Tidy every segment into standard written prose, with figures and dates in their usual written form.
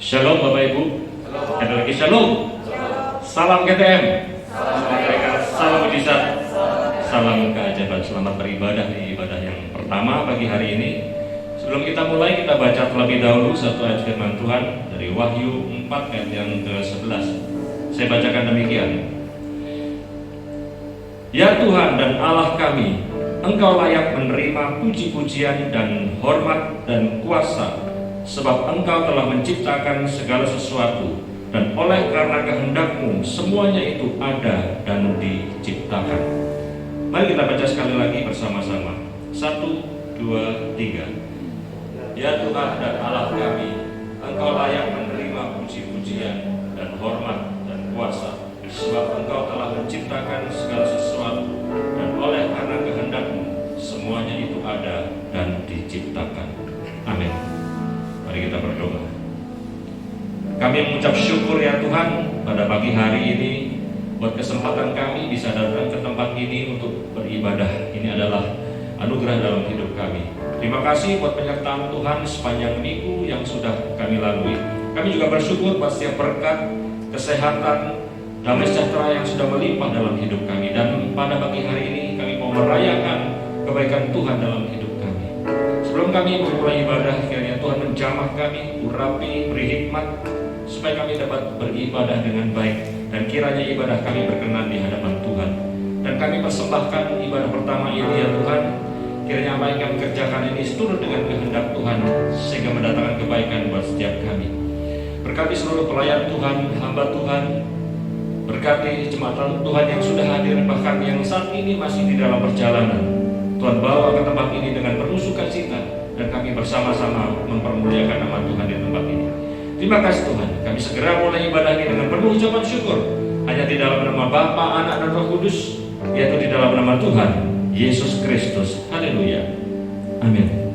Shalom Bapak Ibu. Ada lagi shalom. Salam GTM. Salam mujizat. Salam keajaiban. Selamat beribadah di ibadah yang pertama pagi hari ini. Sebelum kita mulai, kita baca terlebih dahulu satu ayat firman Tuhan dari Wahyu 4 ayat yang ke-11. Saya bacakan demikian. Ya Tuhan dan Allah kami, Engkau layak menerima puji-pujian dan hormat dan kuasa, sebab Engkau telah menciptakan segala sesuatu, dan oleh karena kehendak-Mu semuanya itu ada dan diciptakan. Mari kita baca sekali lagi bersama-sama. 1, 2, 3. Ya Tuhan dan Allah kami, Engkau layak menerima puji-pujian dan hormat dan kuasa, sebab Engkau telah menciptakan segala sesuatu, dan oleh karena kehendak-Mu semuanya itu ada dan diciptakan. Amin. Mari kita berdoa. Kami mengucap syukur ya Tuhan pada pagi hari ini buat kesempatan kami bisa datang ke tempat ini untuk beribadah. Ini adalah anugerah dalam hidup kami. Terima kasih buat penyertaan Tuhan sepanjang minggu yang sudah kami lalui. Kami juga bersyukur buat setiap berkat, kesehatan, damai sejahtera yang sudah melimpah dalam hidup kami. Dan pada pagi hari ini kami mau merayakan kebaikan Tuhan dalam hidup kami. Sebelum kami memulai ibadah, kiranya Tuhan menjamah kami, urapi, beri hikmat, supaya kami dapat beribadah dengan baik, dan kiranya ibadah kami berkenan di hadapan Tuhan. Dan kami persembahkan ibadah pertama ini ya Tuhan, kiranya apa yang kami kerjakan ini seturut dengan kehendak Tuhan, sehingga mendatangkan kebaikan buat setiap kami. Berkati seluruh pelayan Tuhan, hamba Tuhan, berkati jemaat Tuhan yang sudah hadir, bahkan yang saat ini masih di dalam perjalanan. Tuhan bawa ke tempat ini dengan penuh sukacita, dan kami bersama-sama mempermuliakan nama Tuhan di tempat ini. Terima kasih Tuhan, kami segera mulai ibadah ini dengan penuh ucapan syukur, hanya di dalam nama Bapa, Anak, dan Roh Kudus, yaitu di dalam nama Tuhan Yesus Kristus. Haleluya. Amin.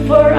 For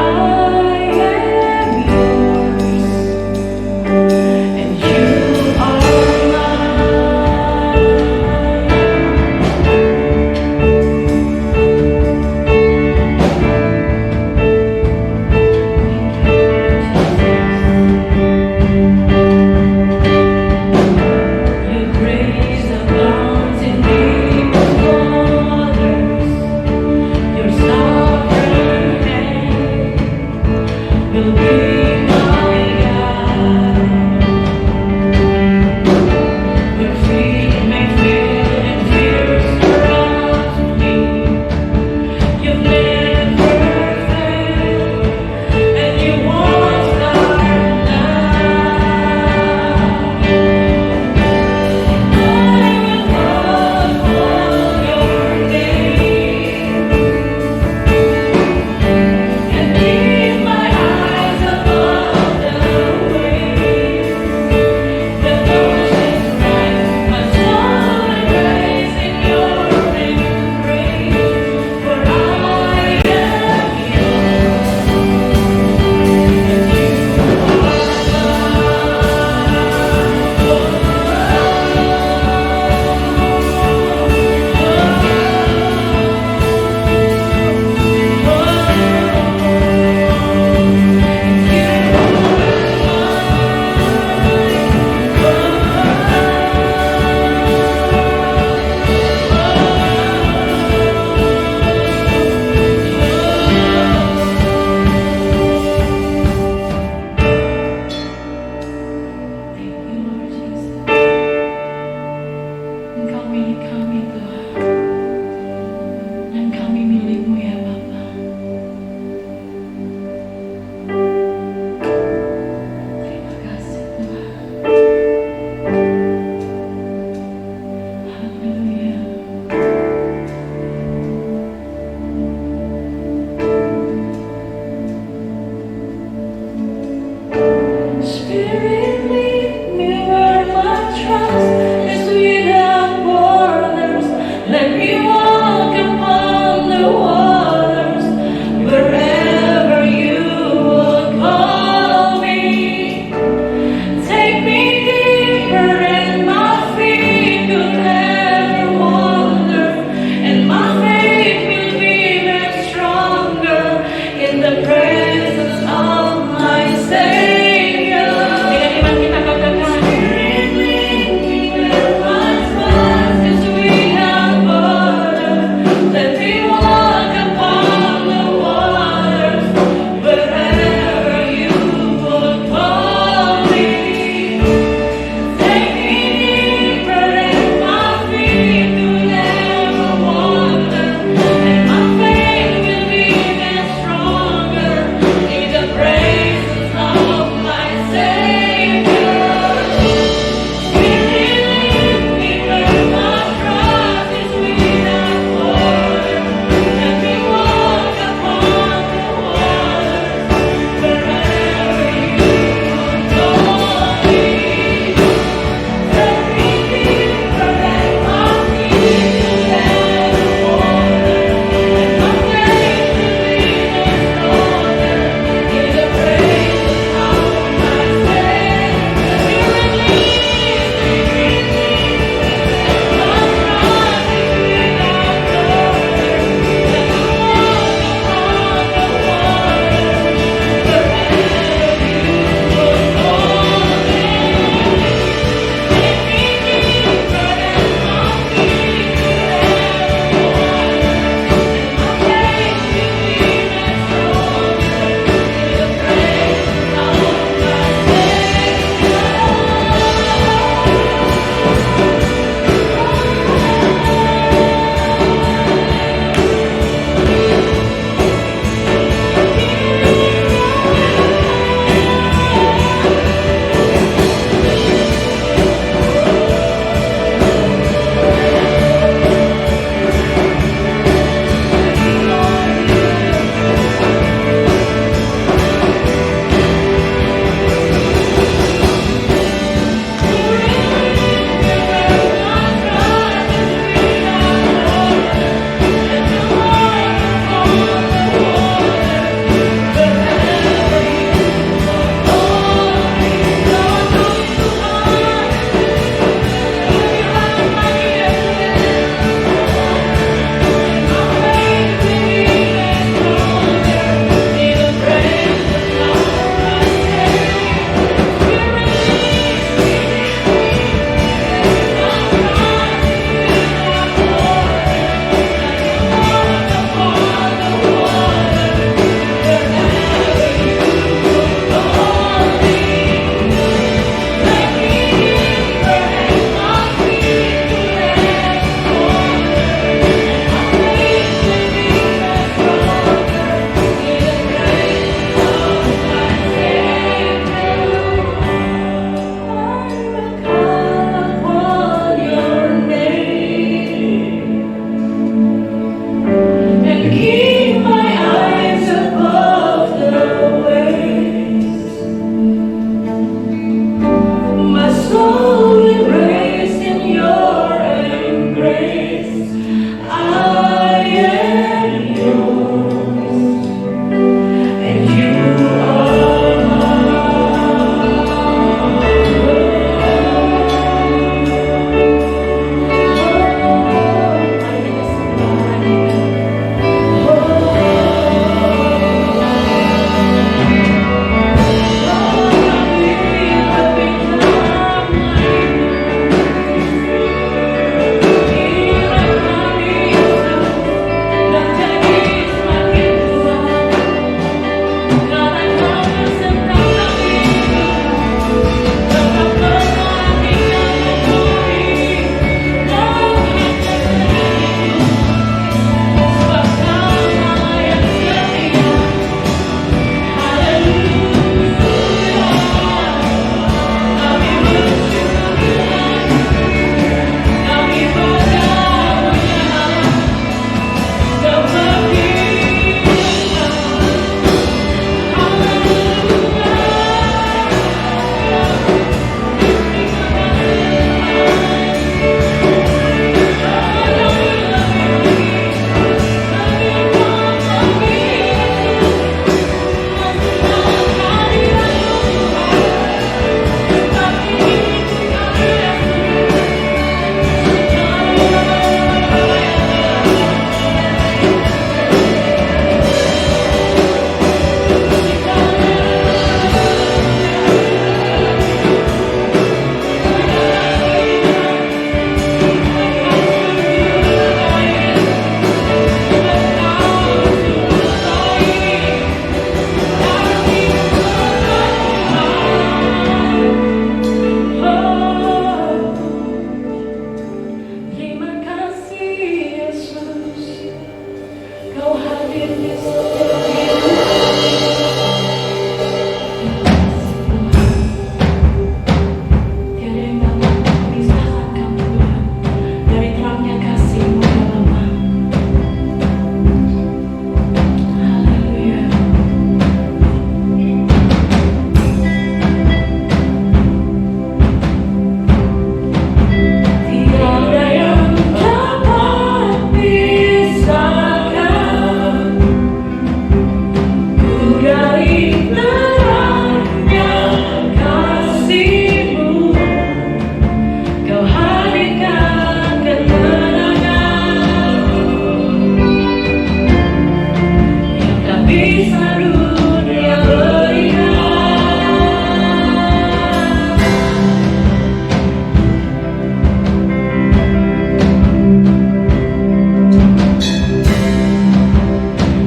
karunia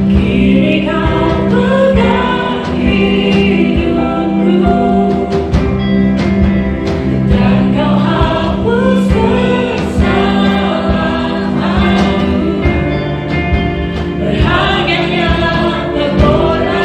kini kau pegang hidupku dan kau hapus kesalahanku. Berharganya pengorbanan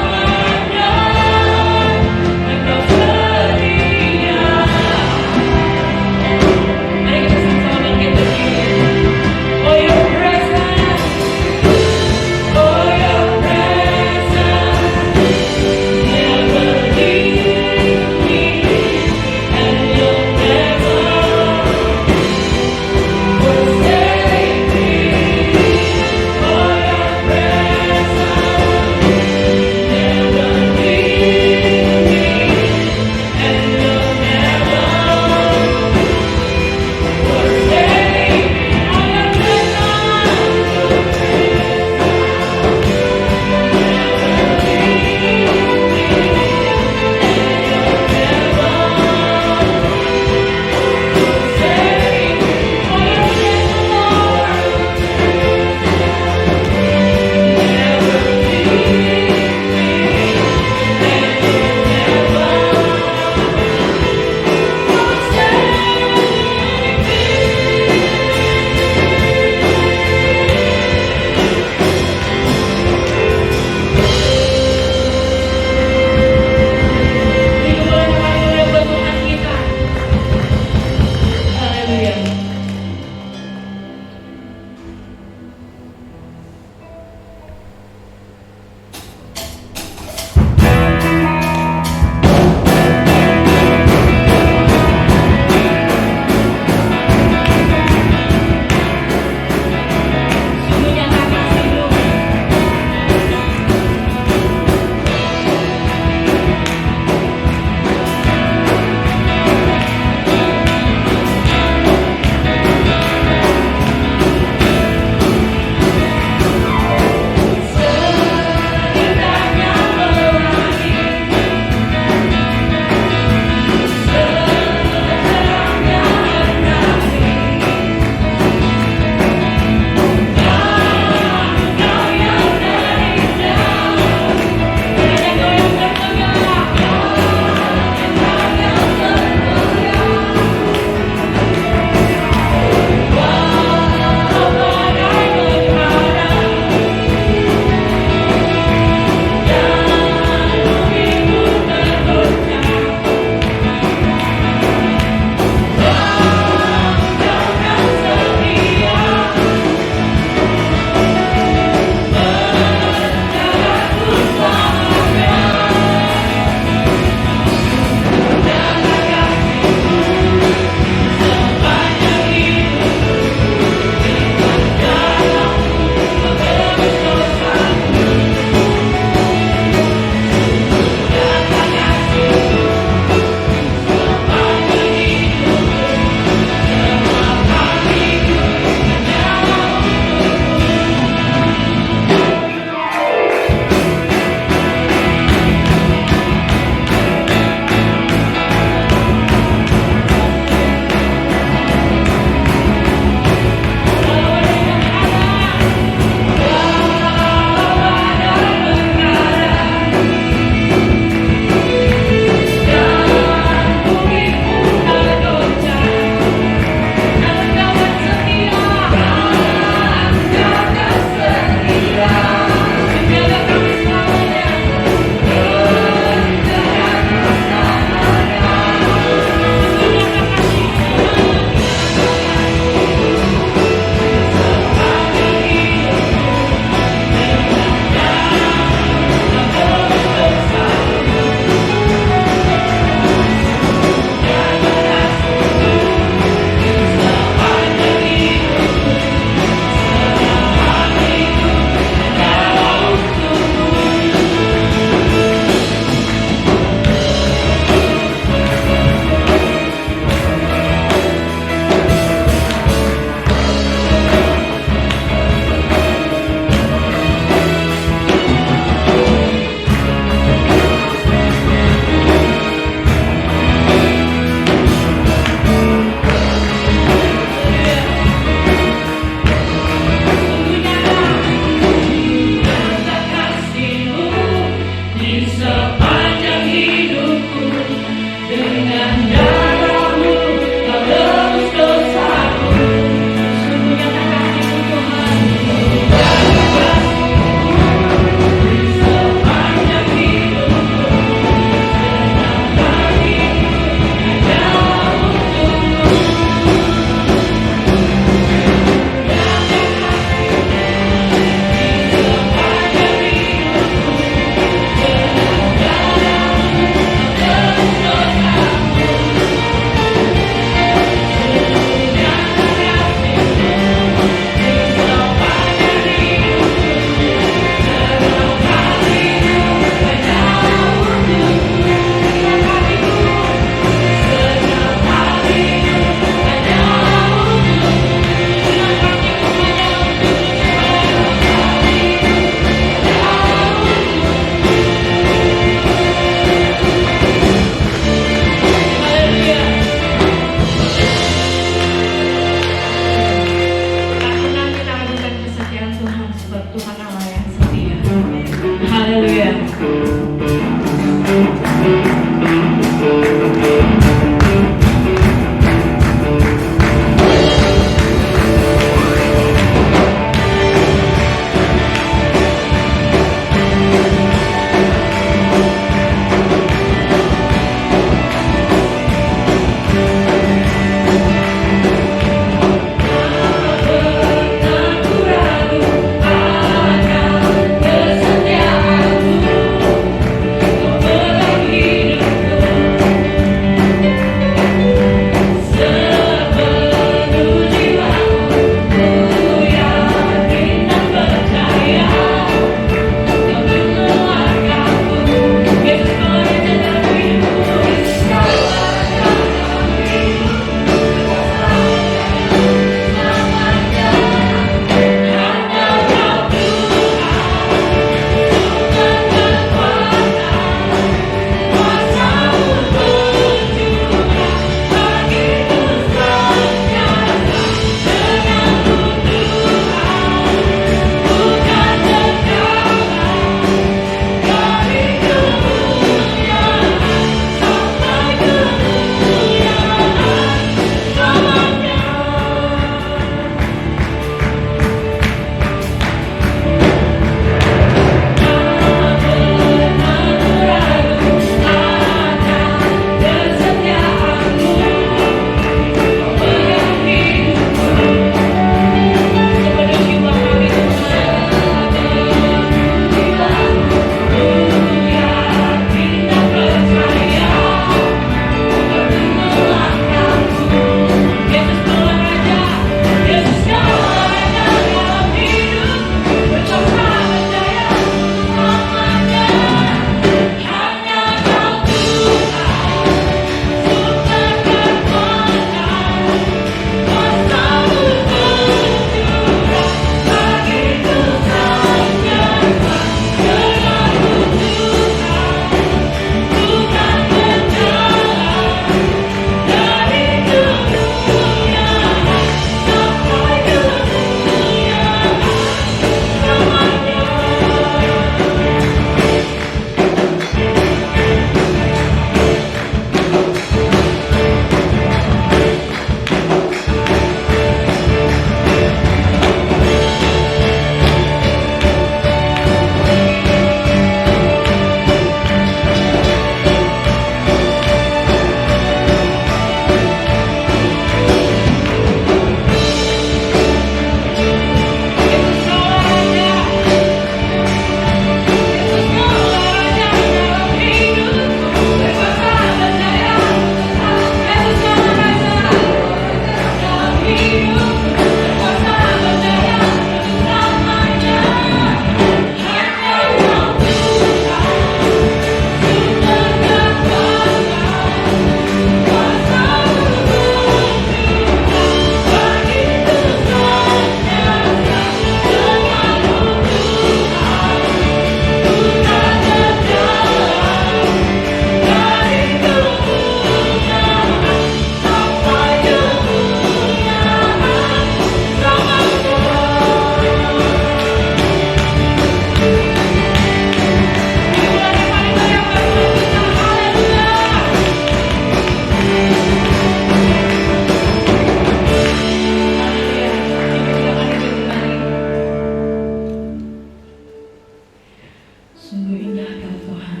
Sungguh indah Kau Tuhan.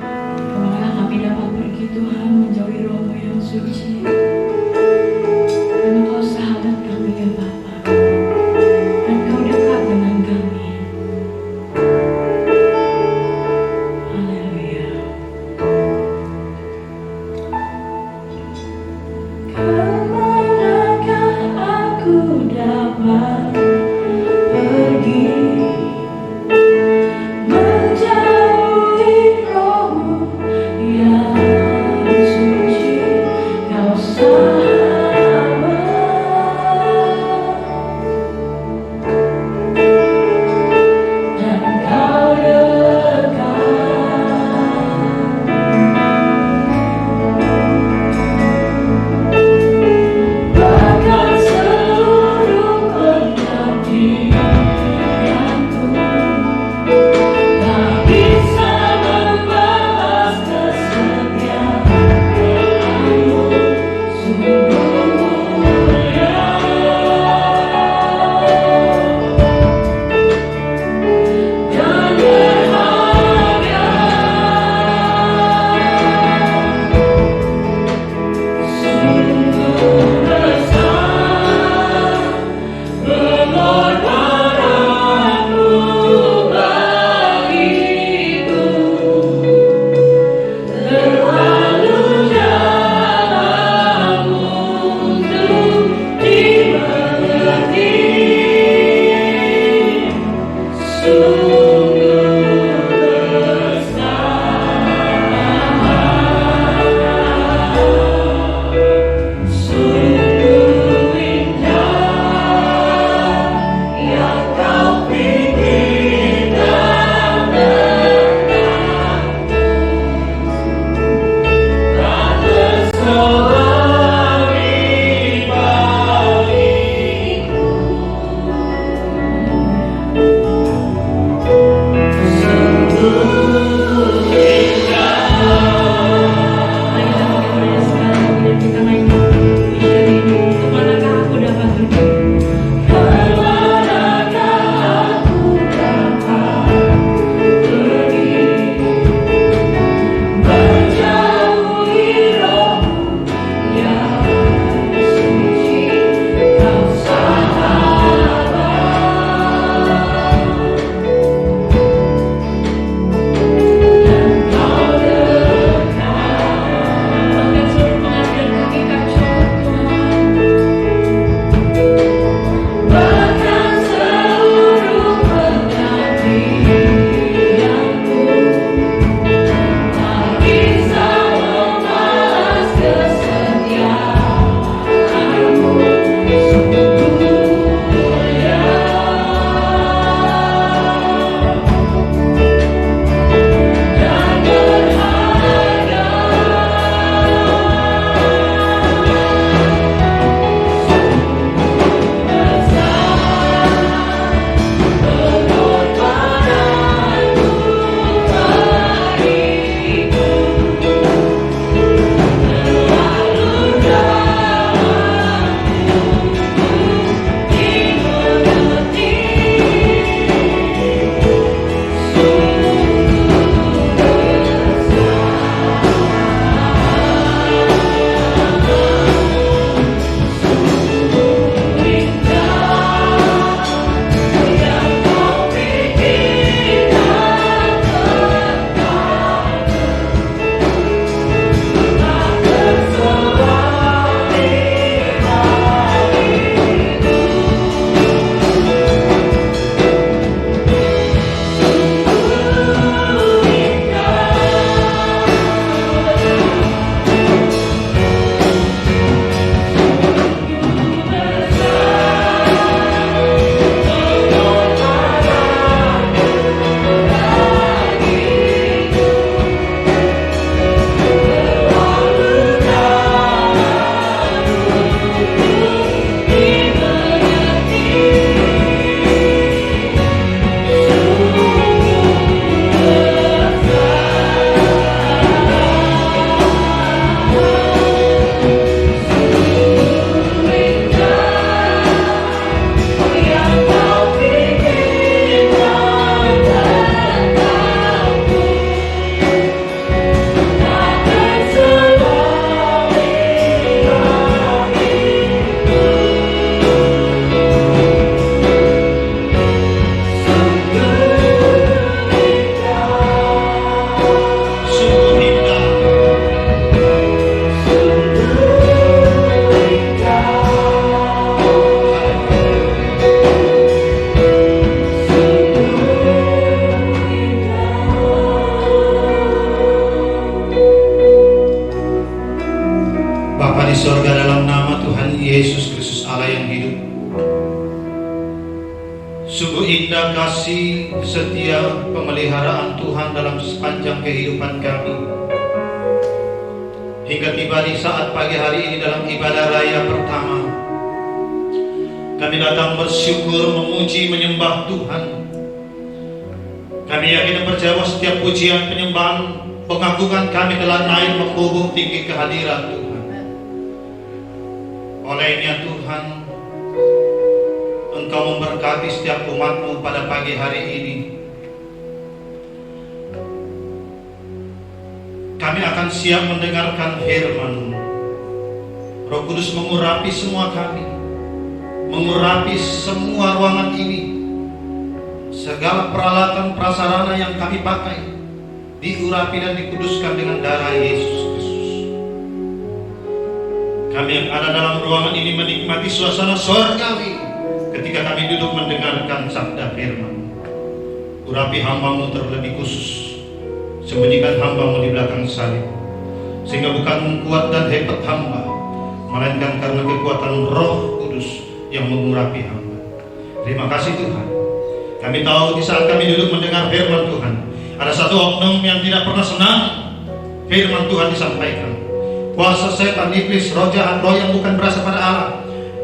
Kemana kami dapat pergi Tuhan menjauhi Roh-Mu yang suci. Karena Kau sahabat kami ya Bapa, dan Kau dekat dengan kami. Haleluya. Kemanakah aku dapat pergi menjauhi Roh-Mu yang suci? Kau sorga dalam nama Tuhan Yesus Kristus Allah yang hidup. Sungguh indah kasih setia pemeliharaan Tuhan dalam sepanjang kehidupan kami. Hingga tiba di saat pagi hari ini dalam ibadah raya pertama, kami datang bersyukur, memuji, menyembah Tuhan. Kami yakin dan percaya bahwa setiap pujian, penyembahan, pengagungan kami telah naik membumbung tinggi kehadiran Tuhan. Olehnya Tuhan, Engkau memberkati setiap umat-Mu pada pagi hari ini. Kami akan siap mendengarkan firman-Mu. Roh Kudus mengurapi semua kami, mengurapi semua ruangan ini. Segala peralatan prasarana yang kami pakai diurapi dan dikuduskan dengan darah Yesus Kristus. Kami yang ada dalam ruangan ini menikmati suasana surgawi ketika kami duduk mendengarkan sabda firman. Urapi hamba-Mu terlebih khusus, sembunyikan hamba-Mu di belakang salib, sehingga bukan kuat dan hebat hamba, melainkan karena kekuatan Roh Kudus yang mengurapi hamba. Terima kasih Tuhan. Kami tahu di saat kami duduk mendengar firman Tuhan, ada satu oknum yang tidak pernah senang firman Tuhan disampaikan. Kuasa setan, iblis, roh jahat, roh yang bukan berasal pada Allah,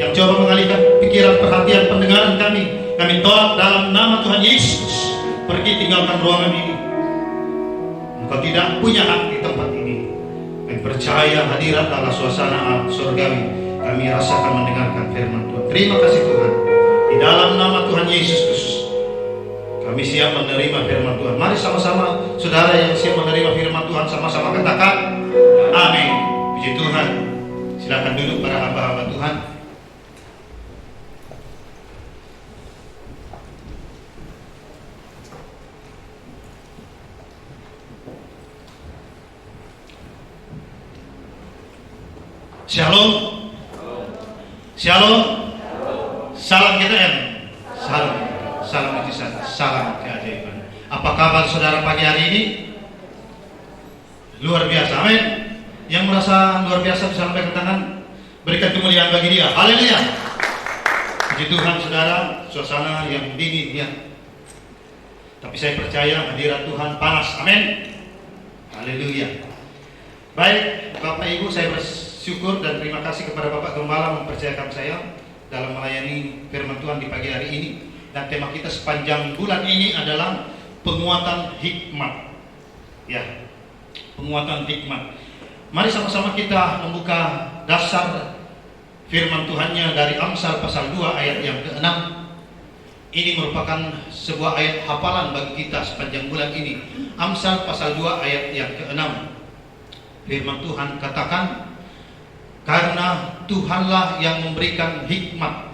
yang coba mengalihkan pikiran, perhatian, pendengaran kami tolak dalam nama Tuhan Yesus. Pergi, tinggalkan ruangan ini. Engkau tidak punya hak di tempat ini. Kami percaya hadirat Allah, suasana surgawi. Kami rasakan mendengarkan firman Tuhan. Terima kasih Tuhan. Di dalam nama Tuhan Yesus Kristus, kami siap menerima firman Tuhan. Mari sama-sama saudara yang siap menerima firman Tuhan, sama-sama katakan amin. Puji Tuhan. Silakan duduk para hamba-hamba Tuhan. Shalom. Shalom. Salam GTM. Salam. Salam mujizat. Salam keajaiban. Apa kabar saudara pagi hari ini? Luar biasa. Amin. Yang merasa luar biasa bisa lambaikan tangan. Berikan kemuliaan bagi dia. Haleluya. Puji Tuhan saudara. Suasana yang dingin ya. Tapi saya percaya hadirat Tuhan panas. Amin. Haleluya. Baik Bapak Ibu, saya bersyukur dan terima kasih kepada Bapak Gembala mempercayakan saya dalam melayani firman Tuhan di pagi hari ini. Dan tema kita sepanjang bulan ini adalah penguatan hikmat. Ya, penguatan hikmat. Mari sama-sama kita membuka dasar firman Tuhannya dari Amsal pasal 2 ayat yang ke-6. Ini merupakan sebuah ayat hafalan bagi kita sepanjang bulan ini. Amsal pasal 2 ayat yang ke-6. Firman Tuhan katakan, karena Tuhanlah yang memberikan hikmat,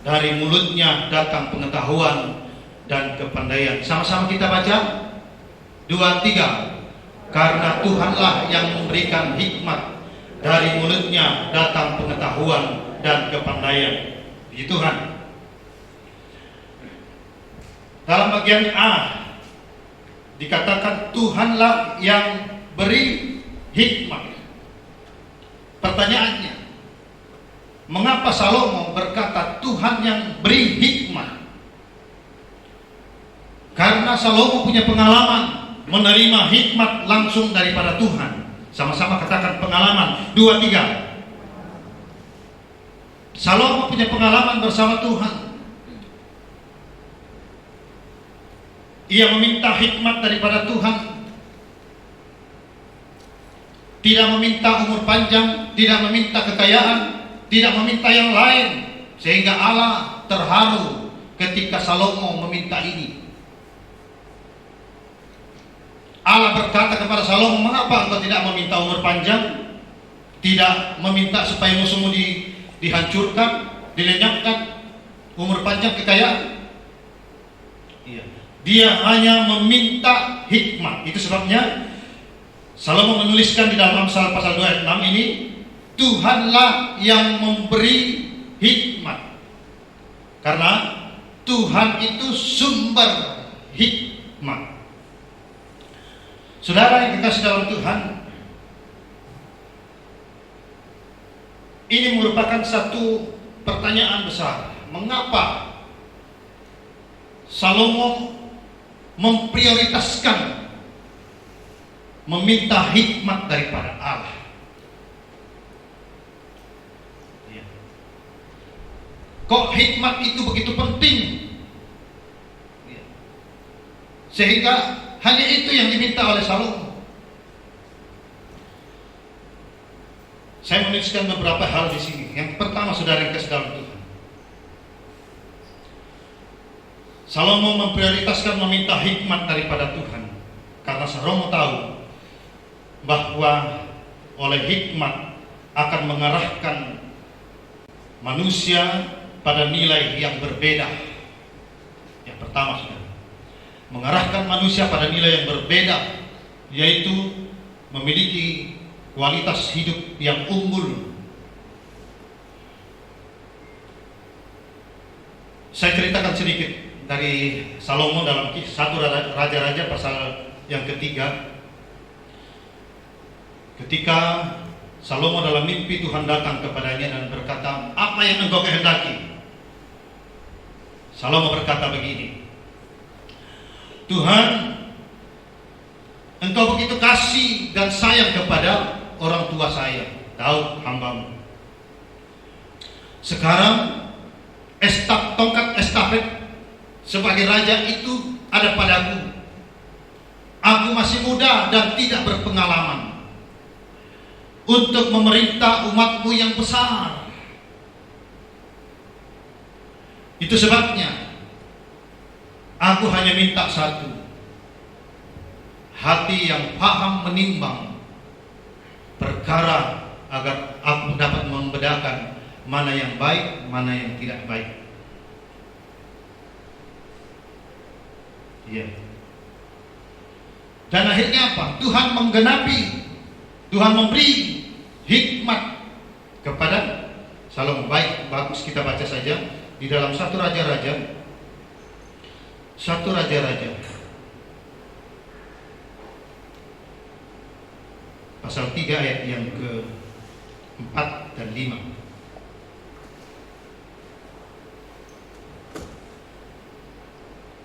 dari mulutnya datang pengetahuan dan kepandaian. Sama-sama kita baca 2, 3. Karena Tuhanlah yang memberikan hikmat, dari mulutnya datang pengetahuan dan kepandaian. Puji Tuhan. Dalam bagian A dikatakan Tuhanlah yang beri hikmat. Pertanyaannya, mengapa Salomo berkata Tuhan yang beri hikmat? Karena Salomo punya pengalaman menerima hikmat langsung daripada Tuhan. Sama-sama katakan pengalaman. 2, 3. Salomo punya pengalaman bersama Tuhan. Ia meminta hikmat daripada Tuhan. Tidak meminta umur panjang, tidak meminta kekayaan, tidak meminta yang lain, sehingga Allah terharu ketika Salomo meminta ini. Allah berkata kepada Salomo, mengapa engkau tidak meminta umur panjang, tidak meminta supaya musuhmu dihancurkan, dilenyapkan, umur panjang, kekayaan? Dia hanya meminta hikmat. Itu sebabnya Salomo menuliskan di dalam Amsal pasal 2 ayat 6 ini, Tuhanlah yang memberi hikmat. Karena Tuhan itu sumber hikmat. Saudara yang dikasih dalam Tuhan, ini merupakan satu pertanyaan besar. Mengapa Salomo memprioritaskan meminta hikmat daripada Allah? Kok hikmat itu begitu penting? Sehingga hanya itu yang diminta oleh Salomo. Saya menuliskan beberapa hal di sini. Yang pertama, saudara yang kasih dalam Tuhan, Salomo memprioritaskan meminta hikmat daripada Tuhan karena Salomo tahu bahwa oleh hikmat akan mengarahkan manusia pada nilai yang berbeda. Yang pertama, saudara, mengarahkan manusia pada nilai yang berbeda, yaitu memiliki kualitas hidup yang unggul. Saya ceritakan sedikit dari Salomo dalam 1 Raja-Raja pasal yang ketiga. Ketika Salomo dalam mimpi Tuhan datang kepadanya dan berkata, "Apa yang engkau kehendaki?" Salomo berkata begini, "Tuhan, engkau begitu kasih dan sayang kepada orang tua saya, Daud hamba-Mu. Sekarang tongkat estafet sebagai raja itu ada padaku. Aku masih muda dan tidak berpengalaman untuk memerintah umat-Mu yang besar. Itu sebabnya aku hanya minta satu, hati yang paham menimbang perkara, agar aku dapat membedakan mana yang baik, mana yang tidak baik." Ya. Dan akhirnya apa? Tuhan menggenapi, Tuhan memberi hikmat kepada Salomo. Baik, bagus, kita baca saja di dalam 1 Raja-Raja pasal 3 ayat yang ke-4 dan 5.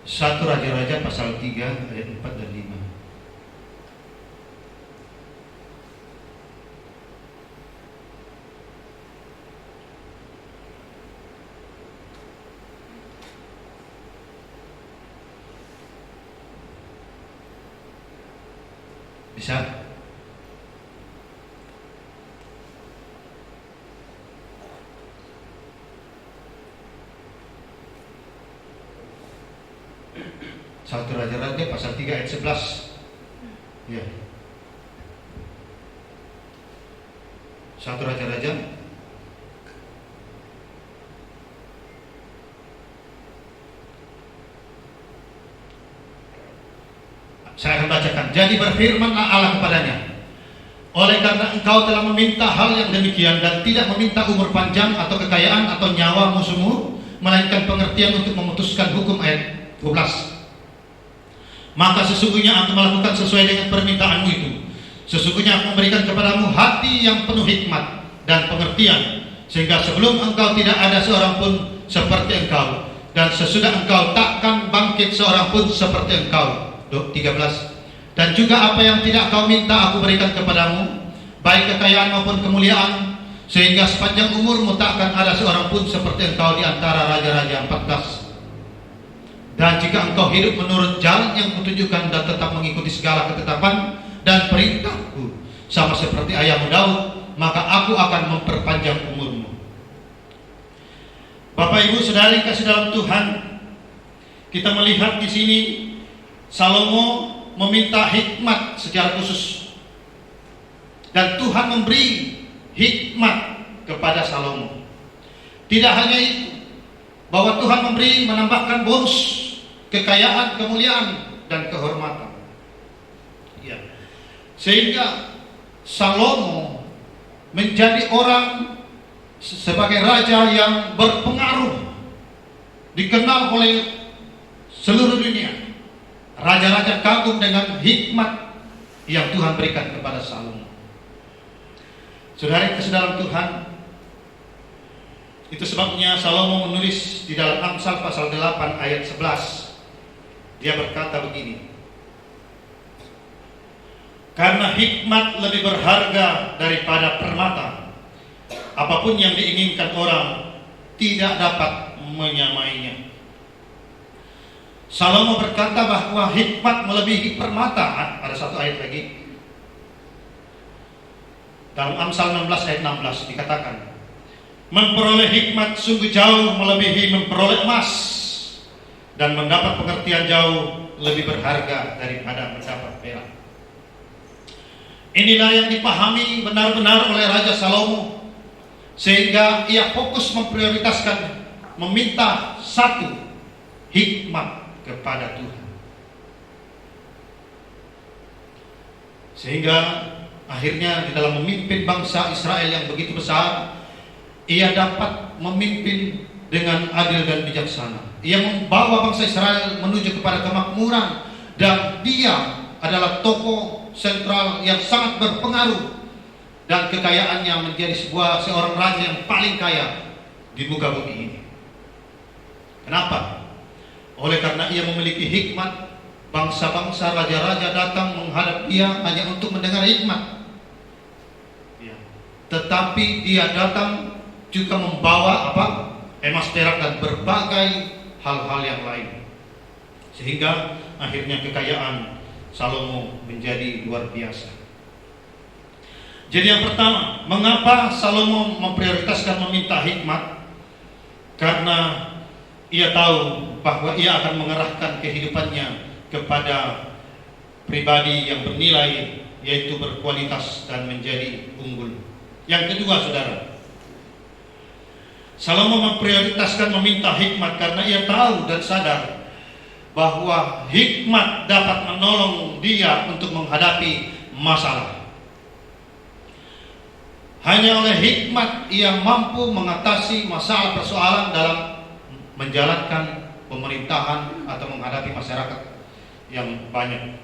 Satu Raja-Raja pasal 3 ayat 4 dan 5. Bisa? Satu Raja-Raja pasal 3 ayat 11. Ya. Satu Raja-Raja saya akan bacakan. "Jadi berfirmanlah Allah kepadanya, oleh karena engkau telah meminta hal yang demikian dan tidak meminta umur panjang atau kekayaan atau nyawa musuhmu, melainkan pengertian untuk memutuskan hukum," ayat 12. "Maka sesungguhnya aku melakukan sesuai dengan permintaanmu itu. Sesungguhnya aku memberikan kepadamu hati yang penuh hikmat dan pengertian, sehingga sebelum engkau tidak ada seorang pun seperti engkau, dan sesudah engkau takkan bangkit seorang pun seperti engkau." 13. "Dan juga apa yang tidak kau minta aku berikan kepadamu, baik kekayaan maupun kemuliaan, sehingga sepanjang umurmu takkan ada seorang pun seperti engkau di antara raja-raja." 14. "Dan jika engkau hidup menurut jalan yang kutunjukkan dan tetap mengikuti segala ketetapan dan perintahku sama seperti ayahmu Daud, maka aku akan memperpanjang umurmu." Bapak Ibu Saudara yang kasih dalam Tuhan, kita melihat di sini Salomo meminta hikmat secara khusus, dan Tuhan memberi hikmat kepada Salomo. Tidak hanya itu, bahwa Tuhan memberi, menambahkan bonus kekayaan, kemuliaan, dan kehormatan. Ya. Sehingga Salomo menjadi orang sebagai raja yang berpengaruh, dikenal oleh seluruh dunia. Raja-raja kagum dengan hikmat yang Tuhan berikan kepada Salomo. Saudara yang kasih dalam Tuhan, Itu sebabnya Salomo menulis di dalam Amsal pasal 8 ayat 11. Dia berkata begini, karena hikmat lebih berharga daripada permata, apapun yang diinginkan orang tidak dapat menyamainya. Salomo berkata bahwa hikmat melebihi permata. Ada satu ayat lagi dalam Amsal 16 ayat 16 dikatakan, memperoleh hikmat sungguh jauh melebihi memperoleh emas, dan mendapat pengertian jauh lebih berharga daripada mendapat perak. Inilah yang dipahami benar-benar oleh Raja Salomo, sehingga ia fokus memprioritaskan meminta satu, hikmat kepada Tuhan. Sehingga akhirnya di dalam memimpin bangsa Israel yang begitu besar, ia dapat memimpin dengan adil dan bijaksana. Ia membawa bangsa Israel menuju kepada kemakmuran, dan dia adalah tokoh sentral yang sangat berpengaruh, dan kekayaannya menjadi seorang raja yang paling kaya di muka bumi ini. Kenapa? Oleh karena ia memiliki hikmat, bangsa-bangsa, raja-raja datang menghadap dia hanya untuk mendengar hikmat. Tetapi dia datang juga membawa emas, perak, dan berbagai hal-hal yang lain. Sehingga akhirnya kekayaan Salomo menjadi luar biasa. Jadi yang pertama, mengapa Salomo memprioritaskan meminta hikmat? Karena ia tahu bahwa ia akan mengerahkan kehidupannya kepada pribadi yang bernilai, yaitu berkualitas dan menjadi unggul. Yang kedua, saudara, Salomo memprioritaskan meminta hikmat karena ia tahu dan sadar bahwa hikmat dapat menolong dia untuk menghadapi masalah. Hanya oleh hikmat ia mampu mengatasi masalah persoalan dalam menjalankan pemerintahan atau menghadapi masyarakat yang banyak.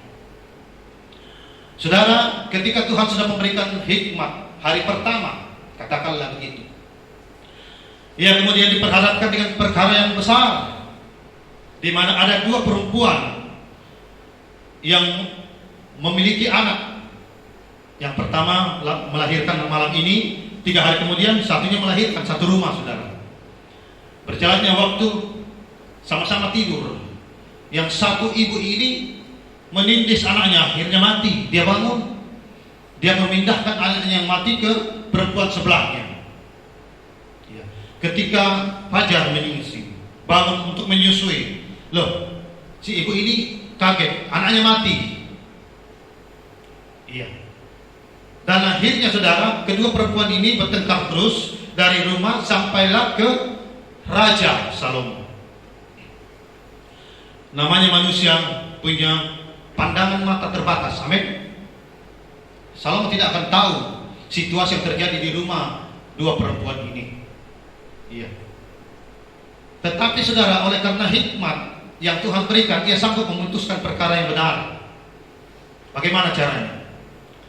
Saudara, ketika Tuhan sudah memberikan hikmat hari pertama, katakanlah begitu, ia kemudian diperhadapkan dengan perkara yang besar, di mana ada dua perempuan yang memiliki anak. Yang pertama melahirkan malam ini, 3 hari kemudian satunya melahirkan, satu rumah, saudara. Berjalannya waktu, sama-sama tidur. Yang satu ibu ini menindis anaknya, akhirnya mati. Dia bangun, dia memindahkan anaknya yang mati ke perempuan sebelahnya. Ketika fajar menyingsing, bangun untuk menyusui, loh, si ibu ini kaget, anaknya mati. Dan akhirnya, saudara, kedua perempuan ini bertengkar terus dari rumah sampailah ke Raja Salomo. Namanya manusia punya pandangan mata terbatas. Amin. Salomo tidak akan tahu situasi yang terjadi di rumah dua perempuan ini. Tetapi, saudara, oleh karena hikmat yang Tuhan berikan, ia sanggup memutuskan perkara yang benar. Bagaimana caranya?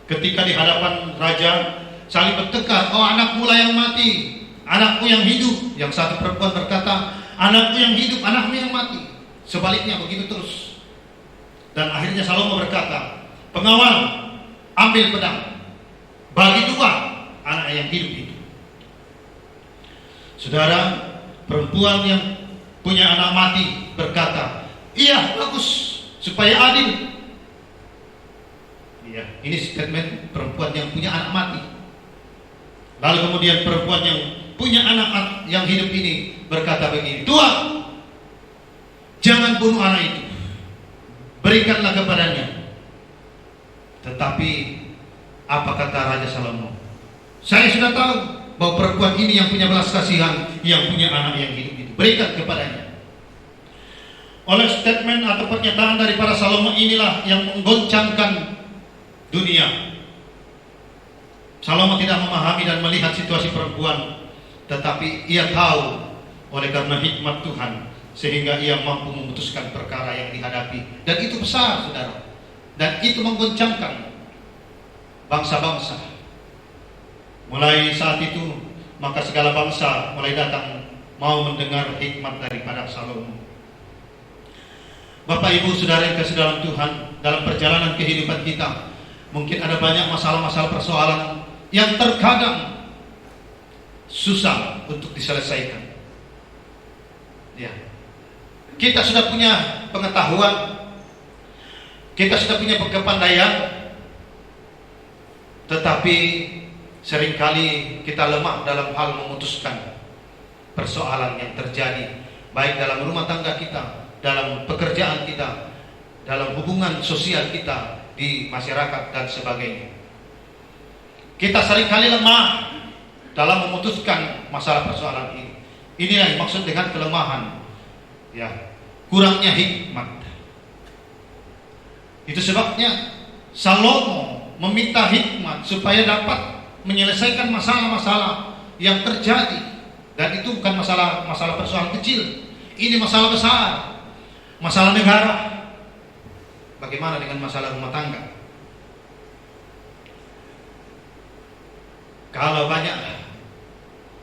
Ketika di hadapan raja saling bertengkar, oh, anakmu lah yang mati, anakku yang hidup. Yang satu perempuan berkata, anakku yang hidup, anakmu yang mati. Sebaliknya begitu terus. Dan akhirnya Salomo berkata, pengawal, ambil pedang, bagi dua anak yang hidup itu. Saudara, perempuan yang punya anak mati berkata, iya, bagus, supaya adil. Ini statement perempuan yang punya anak mati. Lalu kemudian perempuan yang punya anak yang hidup ini berkata begini, Tuhan, jangan bunuh anak itu, berikanlah kepadanya. Tetapi apa kata Raja Salomo? Saya sudah tahu bahwa perempuan ini yang punya belas kasihan, yang punya anak yang hidup itu, berikan kepadanya. Oleh statement atau pernyataan dari para Salomo inilah yang menggoncangkan dunia. Salomo tidak memahami dan melihat situasi perempuan, tetapi ia tahu oleh karena hikmat Tuhan, sehingga ia mampu memutuskan perkara yang dihadapi. Dan itu besar, saudara. Dan itu menggoncangkan bangsa-bangsa. Mulai saat itu maka segala bangsa mulai datang mau mendengar hikmat daripada Salomo. Bapak Ibu Saudara yang kasih dalam Tuhan, dalam perjalanan kehidupan kita mungkin ada banyak masalah-masalah persoalan yang terkadang susah untuk diselesaikan. Ya. Kita sudah punya pengetahuan, kita sudah punya kepandaian, tetapi seringkali kita lemah dalam hal memutuskan persoalan yang terjadi, baik dalam rumah tangga kita, dalam pekerjaan kita, dalam hubungan sosial kita di masyarakat dan sebagainya. Kita seringkali lemah dalam memutuskan masalah persoalan ini. Inilah yang maksud dengan kelemahan, ya, kurangnya hikmat. Itu sebabnya Salomo meminta hikmat supaya dapat menyelesaikan masalah-masalah yang terjadi. Dan itu bukan masalah persoalan kecil, ini masalah besar, masalah negara. Bagaimana dengan masalah rumah tangga? Kalau banyak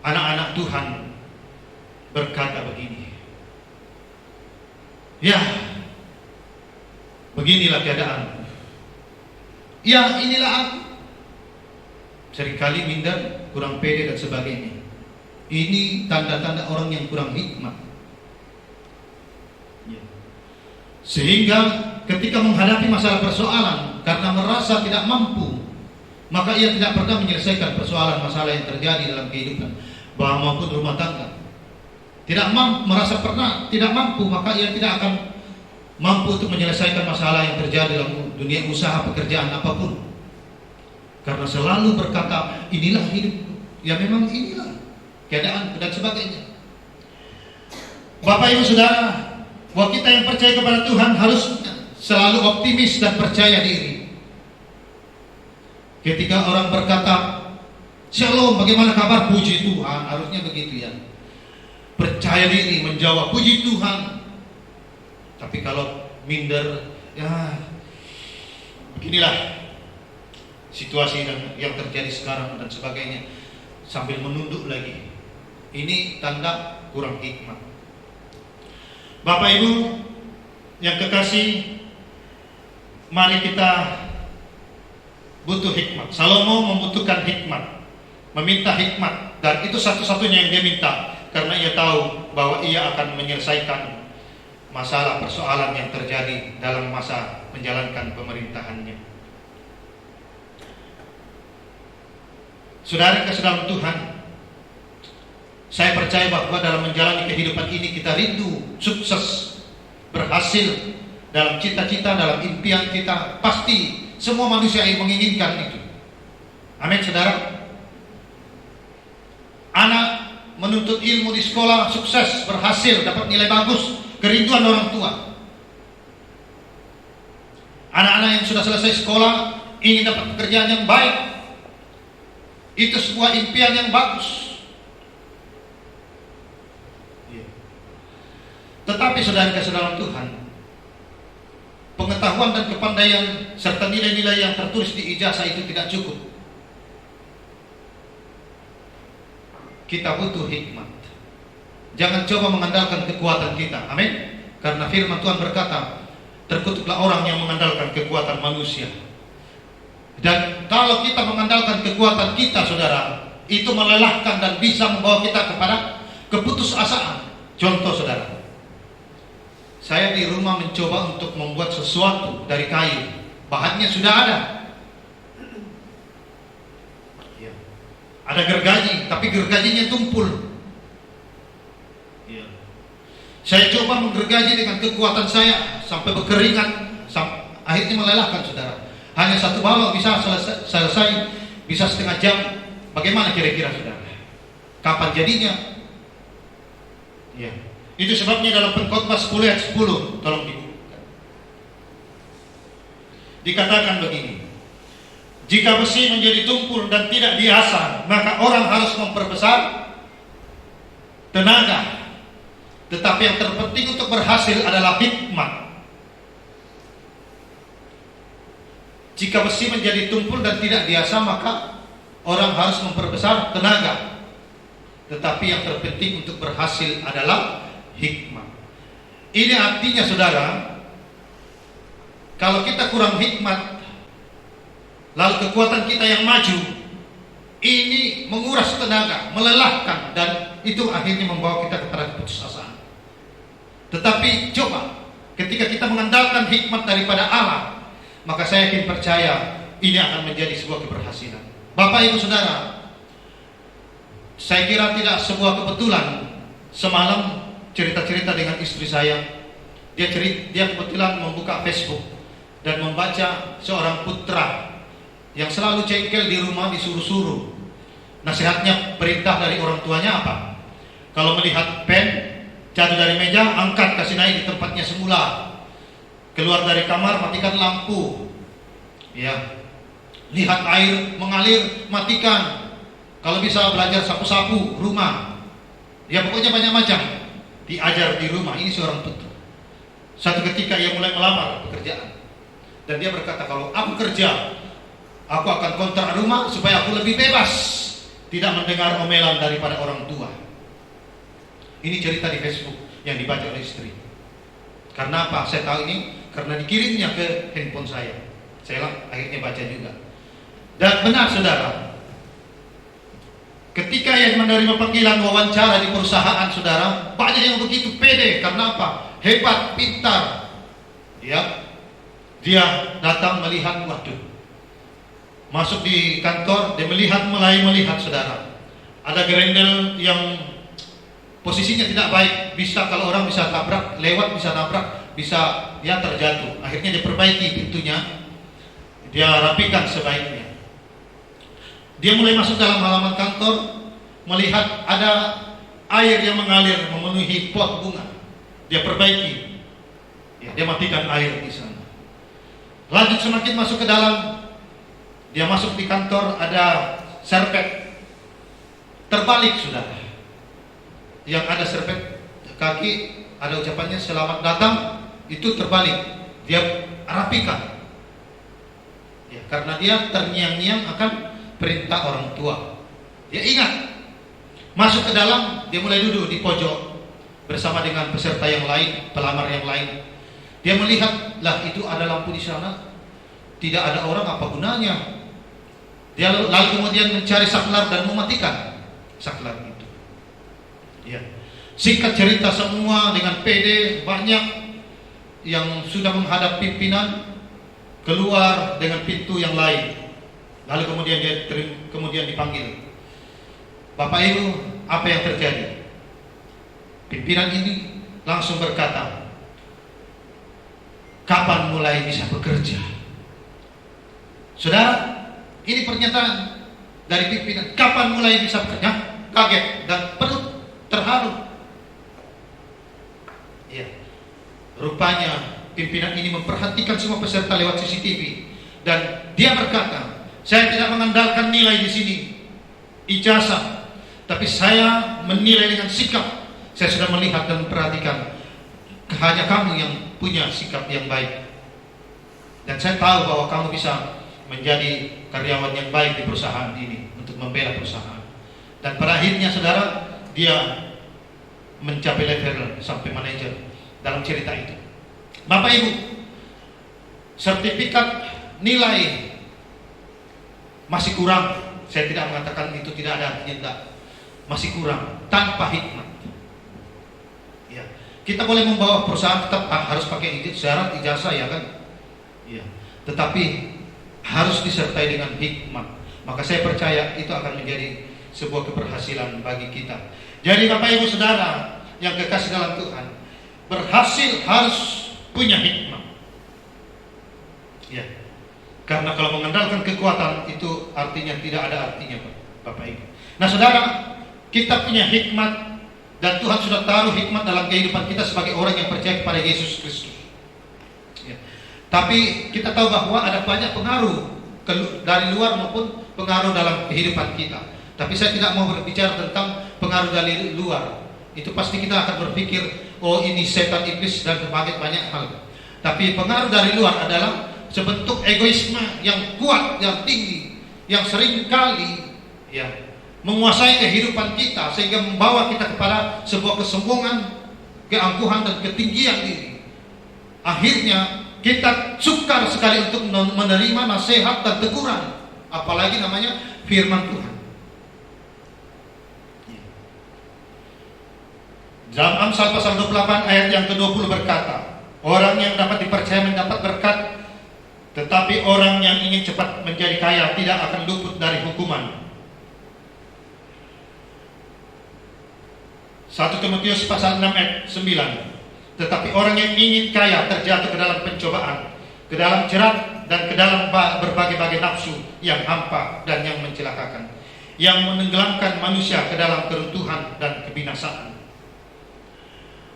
anak-anak Tuhan berkata begini, ya, beginilah keadaan, ya, inilah aku. Seringkali minder, kurang pede dan sebagainya. Ini tanda-tanda orang yang kurang hikmat. Sehingga ketika menghadapi masalah persoalan karena merasa tidak mampu, maka ia tidak pernah menyelesaikan persoalan masalah yang terjadi dalam kehidupan maupun rumah tangga. Merasa pernah tidak mampu, maka ia tidak akan mampu untuk menyelesaikan masalah yang terjadi dalam dunia usaha, pekerjaan apapun. Karena selalu berkata, inilah hidup, ya memang inilah keadaan dan sebagainya. Bapak Ibu Saudara, bahwa kita yang percaya kepada Tuhan harus selalu optimis dan percaya diri. Ketika orang berkata, Shalom, bagaimana kabar? Puji Tuhan, harusnya begitu ya. Percaya diri, menjawab, puji Tuhan. Tapi kalau minder, ya beginilah situasi yang terjadi sekarang dan sebagainya, sambil menunduk lagi. Ini tanda kurang hikmat. Bapak Ibu yang kekasih, mari kita butuh hikmat. Salomo membutuhkan hikmat, meminta hikmat, dan itu satu-satunya yang dia minta, karena ia tahu bahwa ia akan menyelesaikan masalah persoalan yang terjadi dalam masa menjalankan pemerintahannya. Saudara kasih dalam Tuhan, saya percaya bahwa dalam menjalani kehidupan ini kita rindu sukses, berhasil dalam cita-cita, dalam impian kita. Pasti semua manusia yang menginginkan itu. Amin, saudara. Anak menuntut ilmu di sekolah, sukses, berhasil, dapat nilai bagus, kerinduan orang tua. Anak-anak yang sudah selesai sekolah ingin dapat pekerjaan yang baik. Itu sebuah impian yang bagus. Tetapi saudara-saudara Tuhan, pengetahuan dan kepandaian serta nilai-nilai yang tertulis di ijazah itu tidak cukup. Kita butuh hikmat. Jangan coba mengandalkan kekuatan kita. Amin. Karena firman Tuhan berkata, terkutuklah orang yang mengandalkan kekuatan manusia. Dan kalau kita mengandalkan kekuatan kita, saudara, itu melelahkan dan bisa membawa kita kepada keputusasaan. Contoh, saudara, saya di rumah mencoba untuk membuat sesuatu dari kayu. Bahannya sudah ada. Ya. Ada gergaji, tapi gergajinya tumpul. Ya. Saya coba menggergaji dengan kekuatan saya sampai berkeringat, akhirnya melelahkan, saudara. Hanya satu balok bisa selesai, bisa setengah jam. Bagaimana kira-kira, saudara? Kapan jadinya? Ya. Itu sebabnya dalam Pengkhotbah 10 ayat 10, tolong dibuka. Dikatakan begini, jika besi menjadi tumpul dan tidak diasah, maka orang harus memperbesar tenaga. Tetapi yang terpenting untuk berhasil adalah hikmat. Jika besi menjadi tumpul dan tidak diasah, maka orang harus memperbesar tenaga. tetapi yang terpenting untuk berhasil adalah hikmat. Ini artinya saudara, kalau kita kurang hikmat, lalu kekuatan kita yang maju, ini menguras tenaga, melelahkan, dan itu akhirnya membawa kita kepada keputusasaan. Tetapi coba, ketika kita mengandalkan hikmat daripada Allah, maka saya yakin percaya ini akan menjadi sebuah keberhasilan. Bapak Ibu Saudara, saya kira tidak sebuah kebetulan semalam cerita-cerita dengan istri saya. Dia kebetulan membuka Facebook dan membaca seorang putra yang selalu jengkel di rumah, disuruh-suruh. Nasihatnya, perintah dari orang tuanya apa? Kalau melihat pen jatuh dari meja, angkat, kasih naik di tempatnya semula. Keluar dari kamar, matikan lampu. Ya. Lihat air mengalir, matikan. Kalau bisa belajar sapu-sapu rumah. Ya pokoknya banyak macam diajar di rumah. Ini seorang putra. Satu ketika ia mulai melamar pekerjaan. Dan dia berkata, kalau aku kerja, aku akan kontrak rumah supaya aku lebih bebas, tidak mendengar omelan daripada orang tua. Ini cerita di Facebook yang dibaca oleh istri. Karena apa? Saya tahu ini karena dikirimnya ke handphone saya. Saya akhirnya baca juga. Dan benar saudara, ketika ia menerima panggilan wawancara di perusahaan saudara, banyak yang begitu pede. Karena apa? Hebat, pintar. Ya, dia datang melihat, waduh, masuk di kantor, dia mulai melihat saudara, ada gerendel yang posisinya tidak baik, bisa kalau orang bisa tabrak, lewat bisa nabrak, bisa ya terjatuh. Akhirnya dia perbaiki pintunya, dia rapikan sebaiknya. Dia mulai masuk dalam halaman kantor, melihat ada air yang mengalir memenuhi pot bunga. Dia perbaiki, ya, dia matikan air di sana. Lanjut semakin masuk ke dalam. Dia masuk di kantor, ada serpet terbalik saudara. Yang ada serpet kaki, ada ucapannya selamat datang, itu terbalik. Dia rapikan. Ya, karena dia terngiang-ngiang akan perintah orang tua. Dia ingat. Masuk ke dalam, dia mulai duduk di pojok bersama dengan peserta yang lain, pelamar yang lain. Dia melihat, lah itu ada lampu di sana, tidak ada orang, apa gunanya? Dia lalu kemudian mencari saklar dan mematikan saklar itu. Ya. Singkat cerita semua dengan pede, banyak yang sudah menghadap pimpinan keluar dengan pintu yang lain. Lalu kemudian dia dipanggil. Bapak Ibu, apa yang terjadi? Pimpinan ini langsung berkata, kapan mulai bisa bekerja? Saudara, ini pernyataan dari pimpinan. Kapan mulai bisa bekerja? Kaget dan perut terharu. Ya, rupanya pimpinan ini memperhatikan semua peserta lewat CCTV dan dia berkata, saya tidak mengandalkan nilai di sini, ijazah, tapi saya menilai dengan sikap. Saya sudah melihat dan memperhatikan, hanya kamu yang punya sikap yang baik. Dan saya tahu bahwa kamu bisa menjadi karyawan yang baik di perusahaan ini untuk membela perusahaan. Dan pada akhirnya saudara, dia mencapai level sampai manajer dalam cerita itu. Bapak Ibu, sertifikat nilai masih kurang. Saya tidak mengatakan itu tidak ada artinya, tidak. Masih kurang tanpa hikmat. Ya, kita boleh membawa perusahaan tetap harus pakai syarat ijazah ya kan? Ya, tetapi harus disertai dengan hikmat. Maka saya percaya itu akan menjadi sebuah keberhasilan bagi kita. Jadi Bapak Ibu Saudara yang kekasih dalam Tuhan, berhasil harus punya hikmat. Ya. Karena kalau mengandalkan kekuatan itu artinya tidak ada artinya Bapak Ibu. Nah saudara, kita punya hikmat dan Tuhan sudah taruh hikmat dalam kehidupan kita sebagai orang yang percaya kepada Yesus Kristus. Ya. Tapi kita tahu bahwa ada banyak pengaruh dari luar maupun pengaruh dalam kehidupan kita. Tapi saya tidak mau berbicara tentang pengaruh dari luar. Itu pasti kita akan berpikir, oh ini setan iblis dan berbagai banyak hal. Tapi pengaruh dari luar adalah sebentuk egoisme yang kuat, yang tinggi, yang sering kali ya menguasai kehidupan kita sehingga membawa kita kepada sebuah kesombongan, keangkuhan dan ketinggian diri. Akhirnya kita sukar sekali untuk menerima nasihat dan teguran, apalagi namanya firman Tuhan. Dalam Amsal pasal 28 ayat yang ke-20 berkata, orang yang dapat dipercaya mendapat berkat, tetapi orang yang ingin cepat menjadi kaya tidak akan luput dari hukuman. 1 Timotius pasal 6 ayat 9. Tetapi orang yang ingin kaya terjatuh ke dalam pencobaan, ke dalam jerat, dan ke dalam berbagai-bagai nafsu yang hampa dan yang mencelakakan, yang menenggelamkan manusia ke dalam keruntuhan dan kebinasaan.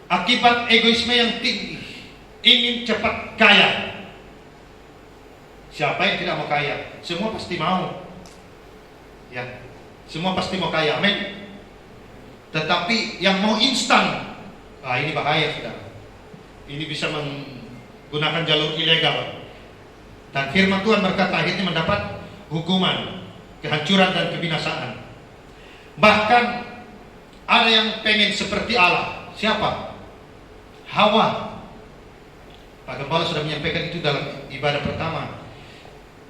Akibat egoisme yang tinggi, ingin cepat kaya. Siapa yang tidak mau kaya? Semua pasti mau. Ya, semua pasti mau kaya. Amin. Tetapi yang mau instan, ini bahaya, saudara. Ini bisa menggunakan jalur ilegal. Dan firman Tuhan berkata akhirnya mendapat hukuman, kehancuran dan kebinasaan. Bahkan ada yang pengen seperti Allah. Siapa? Hawa. Pak Gembala sudah menyampaikan itu dalam ibadah pertama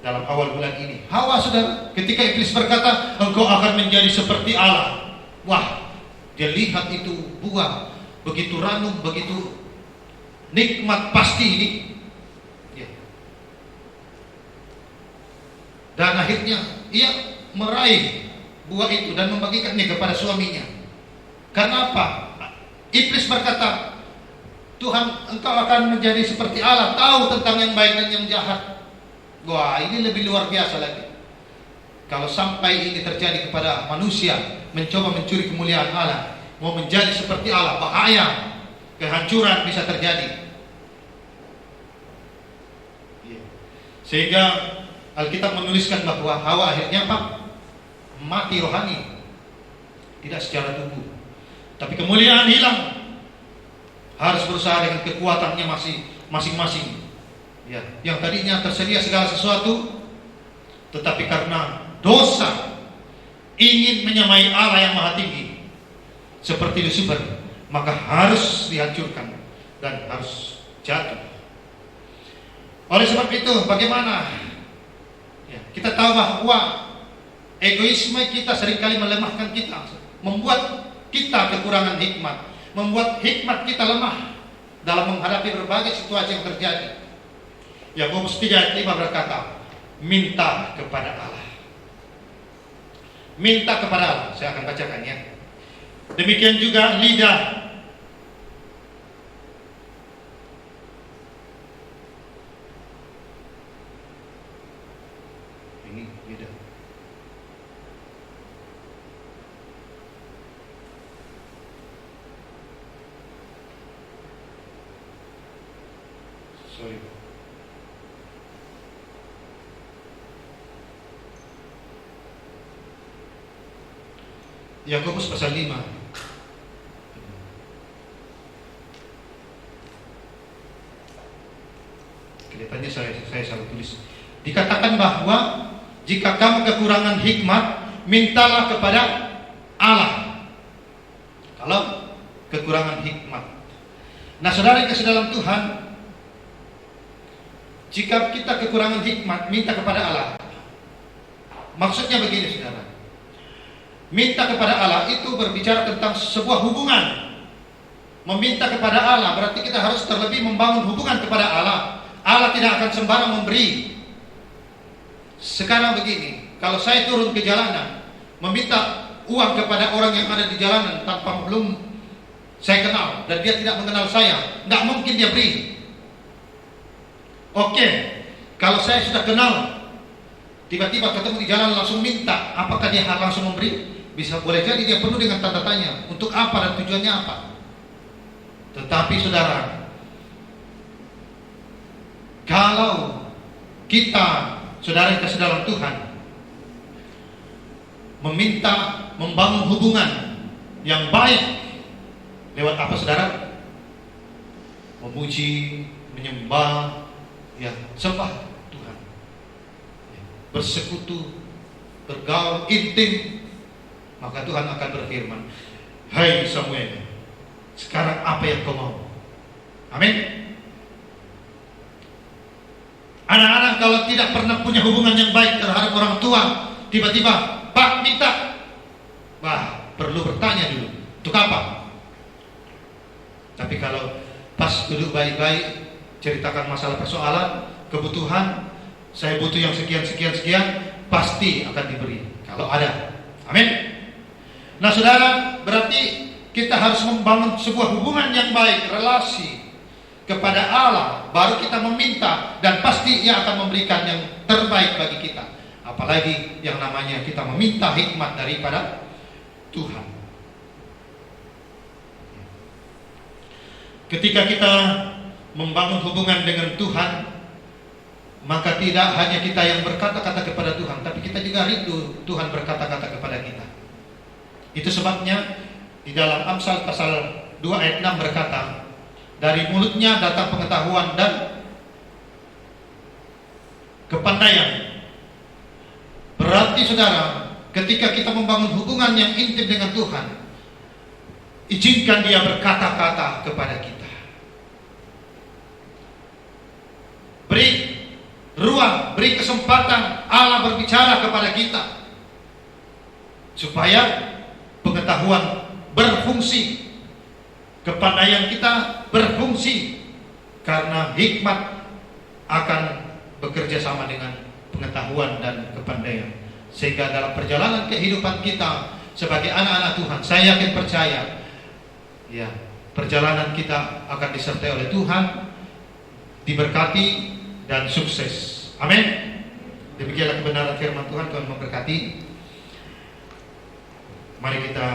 dalam awal bulan ini. Hawa, saudara, ketika iblis berkata engkau akan menjadi seperti Allah, wah, dia lihat itu buah begitu ranum, begitu nikmat, pasti ini ya. Dan akhirnya ia meraih buah itu dan membagikannya kepada suaminya. Karena apa? Iblis berkata, Tuhan, engkau akan menjadi seperti Allah, tahu tentang yang baik dan yang jahat. Wah, ini lebih luar biasa lagi. Kalau sampai ini terjadi kepada manusia, mencoba mencuri kemuliaan Allah, mau menjadi seperti Allah, bahaya, kehancuran bisa terjadi. Sehingga Alkitab menuliskan bahwa Hawa akhirnya apa? Mati rohani, tidak secara tubuh, tapi kemuliaan hilang. Harus berusaha dengan kekuatannya masing-masing. Ya, yang tadinya tersedia segala sesuatu, tetapi karena dosa ingin menyamai Allah yang maha tinggi seperti Lucifer, maka harus dihancurkan dan harus jatuh. Oleh sebab itu, bagaimana? Ya, kita tahu bahwa egoisme kita seringkali melemahkan kita, membuat kita kekurangan hikmat, membuat hikmat kita lemah dalam menghadapi berbagai situasi yang terjadi. Yakobus 3 ayat 5 berkata, minta kepada Allah. Minta kepada Allah. Saya akan bacakan ya. Demikian juga lidah. Ini lidah. Sorry. Yakobus pasal 5. Kelihatannya saya salah tulis. Dikatakan bahwa jika kamu kekurangan hikmat, mintalah kepada Allah. Kalau kekurangan hikmat. Nah, saudara yang kasih dalam Tuhan, jika kita kekurangan hikmat, minta kepada Allah. Maksudnya begini, saudara. Minta kepada Allah itu berbicara tentang sebuah hubungan. Meminta kepada Allah berarti kita harus terlebih membangun hubungan kepada Allah. Allah tidak akan sembarang memberi. Sekarang begini, kalau saya turun ke jalanan meminta uang kepada orang yang ada di jalanan tanpa belum saya kenal dan dia tidak mengenal saya, tidak mungkin dia beri. Oke, kalau saya sudah kenal, tiba-tiba ketemu di jalan langsung minta, apakah dia langsung memberi? Bisa boleh jadi dia penuh dengan tanda tanya, untuk apa dan tujuannya apa. Tetapi saudara, kalau kita, saudara yang kasih dalam Tuhan, meminta membangun hubungan yang baik lewat apa, saudara? Memuji, menyembah, ya, sembah Tuhan, bersekutu, bergaul intim, Maka Tuhan akan berfirman, "Hai Samuel, sekarang apa yang kau mau?" Amin. Anak-anak kalau tidak pernah punya hubungan yang baik terhadap orang tua, tiba-tiba, "Pak, minta." Wah, perlu bertanya dulu, untuk apa? Tapi kalau pas duduk baik-baik, ceritakan masalah persoalan, kebutuhan, saya butuh yang sekian, pasti akan diberi kalau ada. Amin. Nah saudara, berarti kita harus membangun sebuah hubungan yang baik, relasi kepada Allah, baru kita meminta, dan pasti Ia akan memberikan yang terbaik bagi kita. Apalagi yang namanya kita meminta hikmat daripada Tuhan. Ketika kita membangun hubungan dengan Tuhan, maka tidak hanya kita yang berkata-kata kepada Tuhan, tapi kita juga rindu Tuhan berkata-kata kepada kita. Itu sebabnya di dalam Amsal pasal 2 ayat 6 berkata, "Dari mulutnya datang pengetahuan dan kepandaian." Berarti saudara, ketika kita membangun hubungan yang intim dengan Tuhan, izinkan Dia berkata-kata kepada kita. Beri ruang, beri kesempatan Allah berbicara kepada kita, supaya pengetahuan berfungsi, kepandaian kita berfungsi, karena hikmat akan bekerja sama dengan pengetahuan dan kepandaian. Sehingga dalam perjalanan kehidupan kita sebagai anak-anak Tuhan, saya yakin percaya, ya, perjalanan kita akan disertai oleh Tuhan, diberkati dan sukses. Amin. Demikianlah kebenaran firman Tuhan. Tuhan memberkati. Mari kita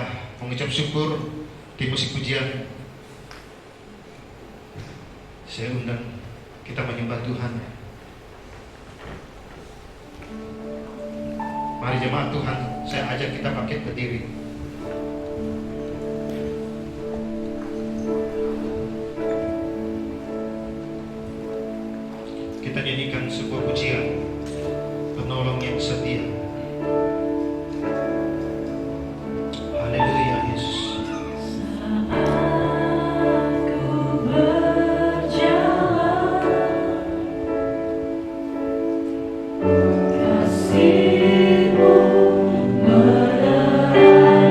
mengucap syukur di musik pujian. Saya undang kita menyembah Tuhan. Mari jemaat Tuhan, saya ajak kita bangkit berdiri. Kita nyanyikan sebuah pujian, Penolong yang setia. Haleluya Yesus. Kasih-Mu menerangi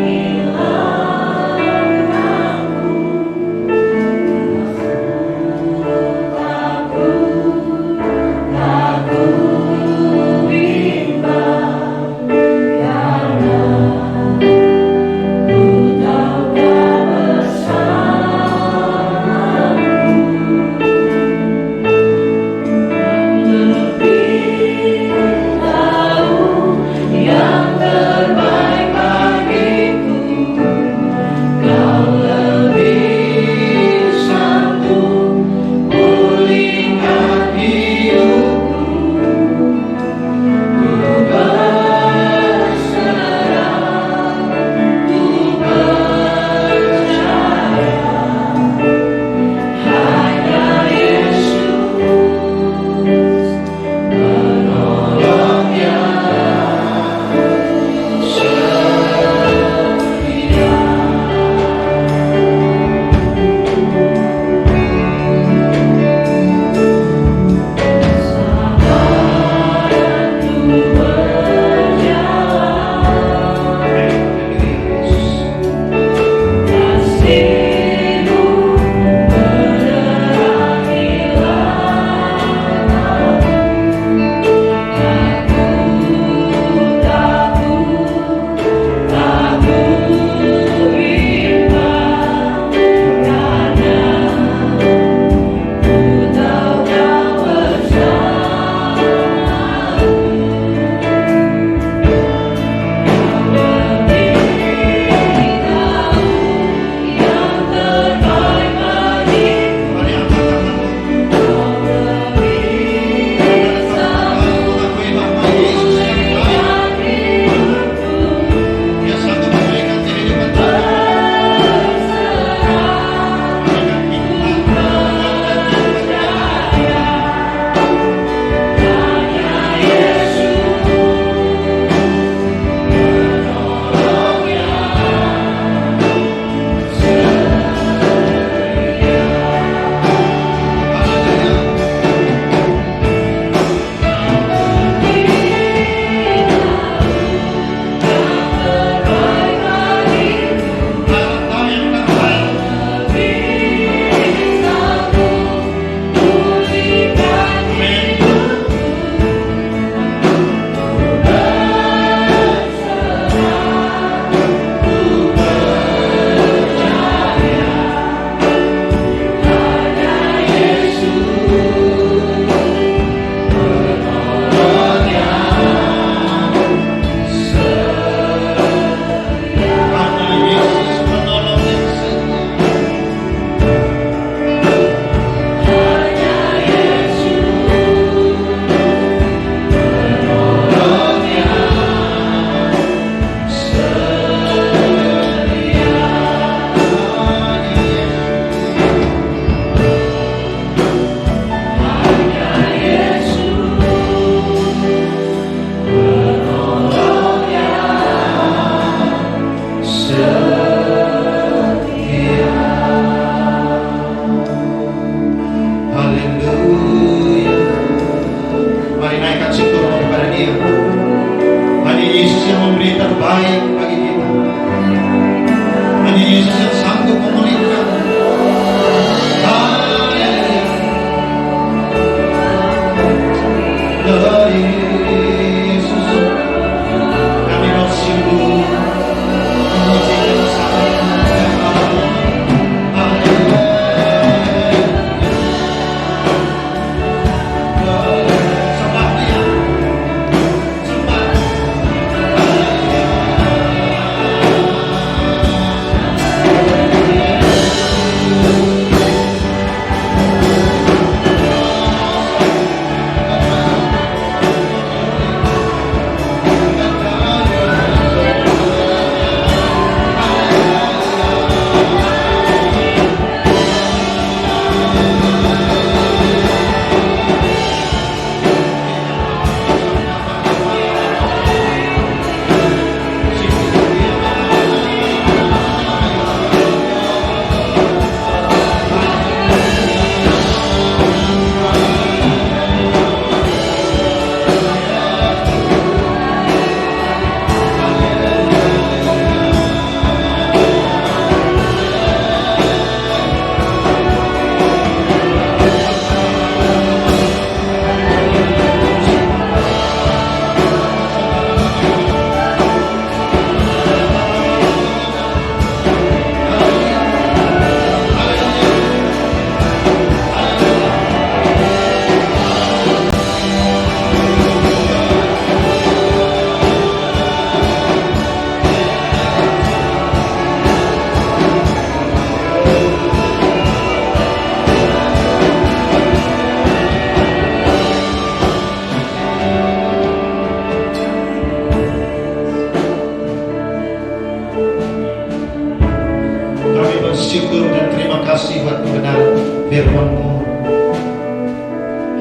firman-Mu.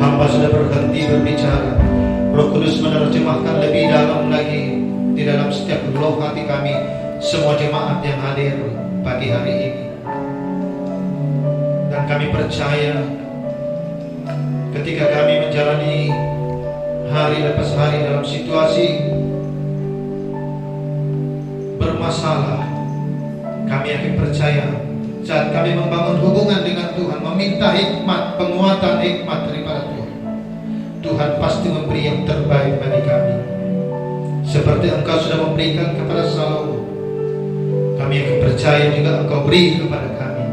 Hamba sudah berhenti berbicara. Roh Kudus menerjemahkan lebih dalam lagi di dalam setiap lubuk hati kami, semua jemaat yang hadir pagi hari ini. Dan kami percaya ketika kami menjalani hari lepas hari dalam situasi bermasalah, kami yakin percaya saat kami membangun hubungan dengan Tuhan, meminta hikmat, penguatan hikmat daripada Tuhan, Tuhan pasti memberi yang terbaik bagi kami. Seperti Engkau sudah memberikan kepada Salomo, kami yakin percaya juga Engkau beri kepada kami.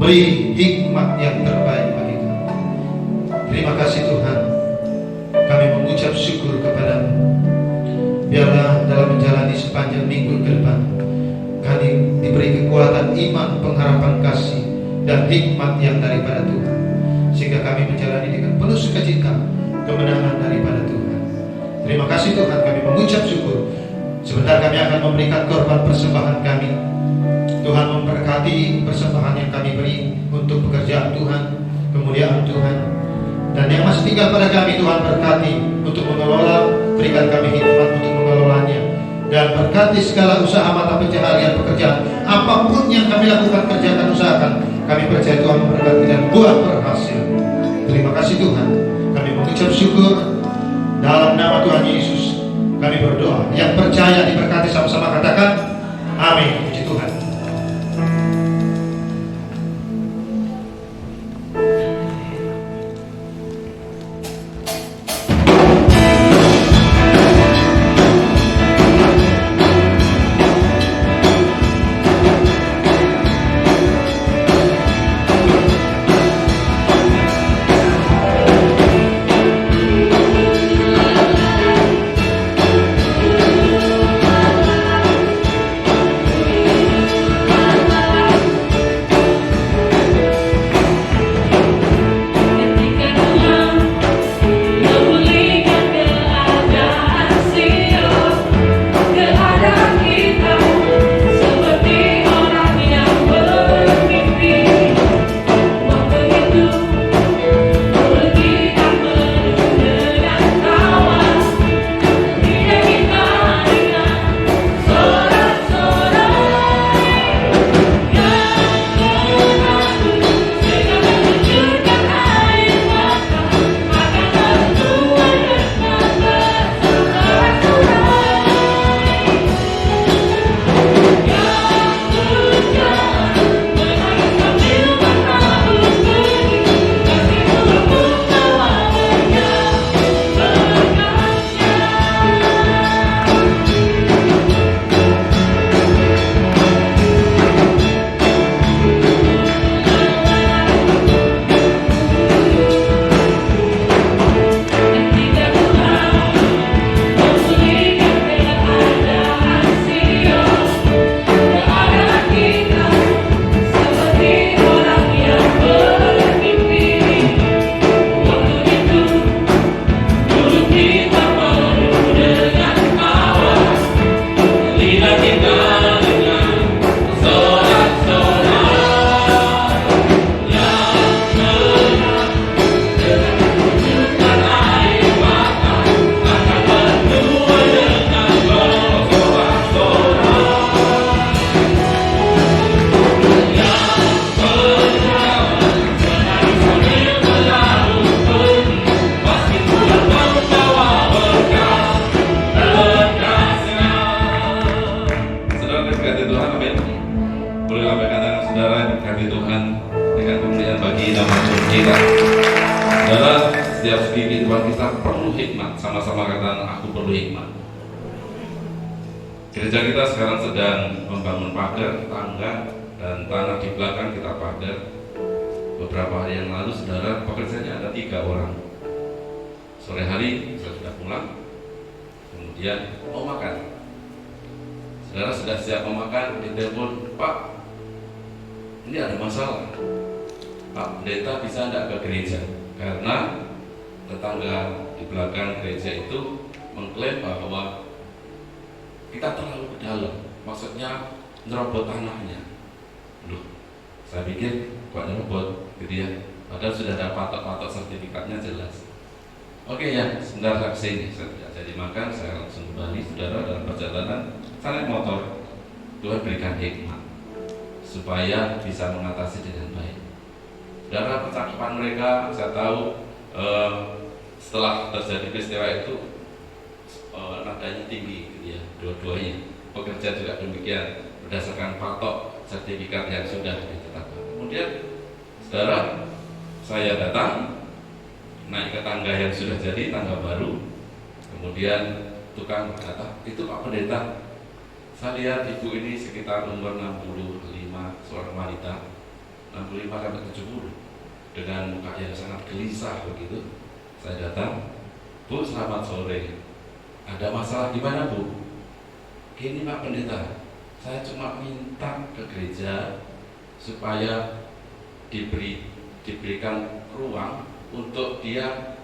Beri hikmat yang terbaik bagi kami. Terima kasih Tuhan. Kami mengucap syukur kepada-Mu. Biarlah dalam menjalani sepanjang minggu ke depan, kami diberi kekuatan iman, pengharapan kasih, dan hikmat yang daripada Tuhan, sehingga kami menjalani dengan penuh sukacita kemenangan daripada Tuhan. Terima kasih Tuhan, kami mengucap syukur. Sebentar kami akan memberikan korban persembahan kami. Tuhan memberkati persembahan yang kami beri untuk pekerjaan Tuhan, kemuliaan Tuhan. Dan yang masih tinggal pada kami, Tuhan berkati untuk mengelola, berikan kami hikmat untuk mengelolanya. Dan berkati segala usaha mata pencaharian pekerjaan, apapun yang kami lakukan, kerjakan, usahakan, kami percaya Tuhan memberkati dan buah berhasil. Terima kasih Tuhan. Kami mengucap syukur dalam nama Tuhan Yesus. Kami berdoa. Yang percaya diberkati sama-sama katakan amin. Puji Tuhan. Sama-sama katakan aku perlu hikmat. Gereja kita sekarang sedang membangun pagar, tangga, dan tanah di belakang kita pagar. Beberapa hari yang lalu saudara, pekerjanya ada 3 orang. Sore hari saya sudah pulang, kemudian mau makan. Saudara sudah siap mau makan, ditelepon, Pak, ini ada masalah. Pak Pendeta bisa tidak ke gereja? Karena tetangga di belakang gereja itu mengklaim bahwa kita terlalu ke dalam, maksudnya nyerobot tanahnya. Loh, saya pikir buat nyerobot gitu ya. Padahal sudah ada patok-patok sertifikatnya jelas. Oke ya, sebentar saya kesini, saya tidak jadi makan, saya langsung kembali. Saudara, dalam perjalanan saya naik motor, Tuhan berikan hikmat supaya bisa mengatasi dengan baik. Saudara, percakapan mereka saya tahu setelah terjadi peristiwa itu nadanya tinggi gitu ya, dua-duanya. Pekerja juga demikian berdasarkan patok sertifikat yang sudah ditetapkan. Kemudian saudara, saya datang naik ke tangga yang sudah jadi, tangga baru. Kemudian tukang berkata, itu Pak Pendeta, saya lihat ibu ini sekitar umur 65, seorang wanita 65 sampai 70, dengan muka yang sangat gelisah begitu. Saya datang, Bu, selamat sore. Ada masalah di mana, Bu? Gini Pak Pendeta, saya cuma minta ke gereja supaya diberikan ruang untuk dia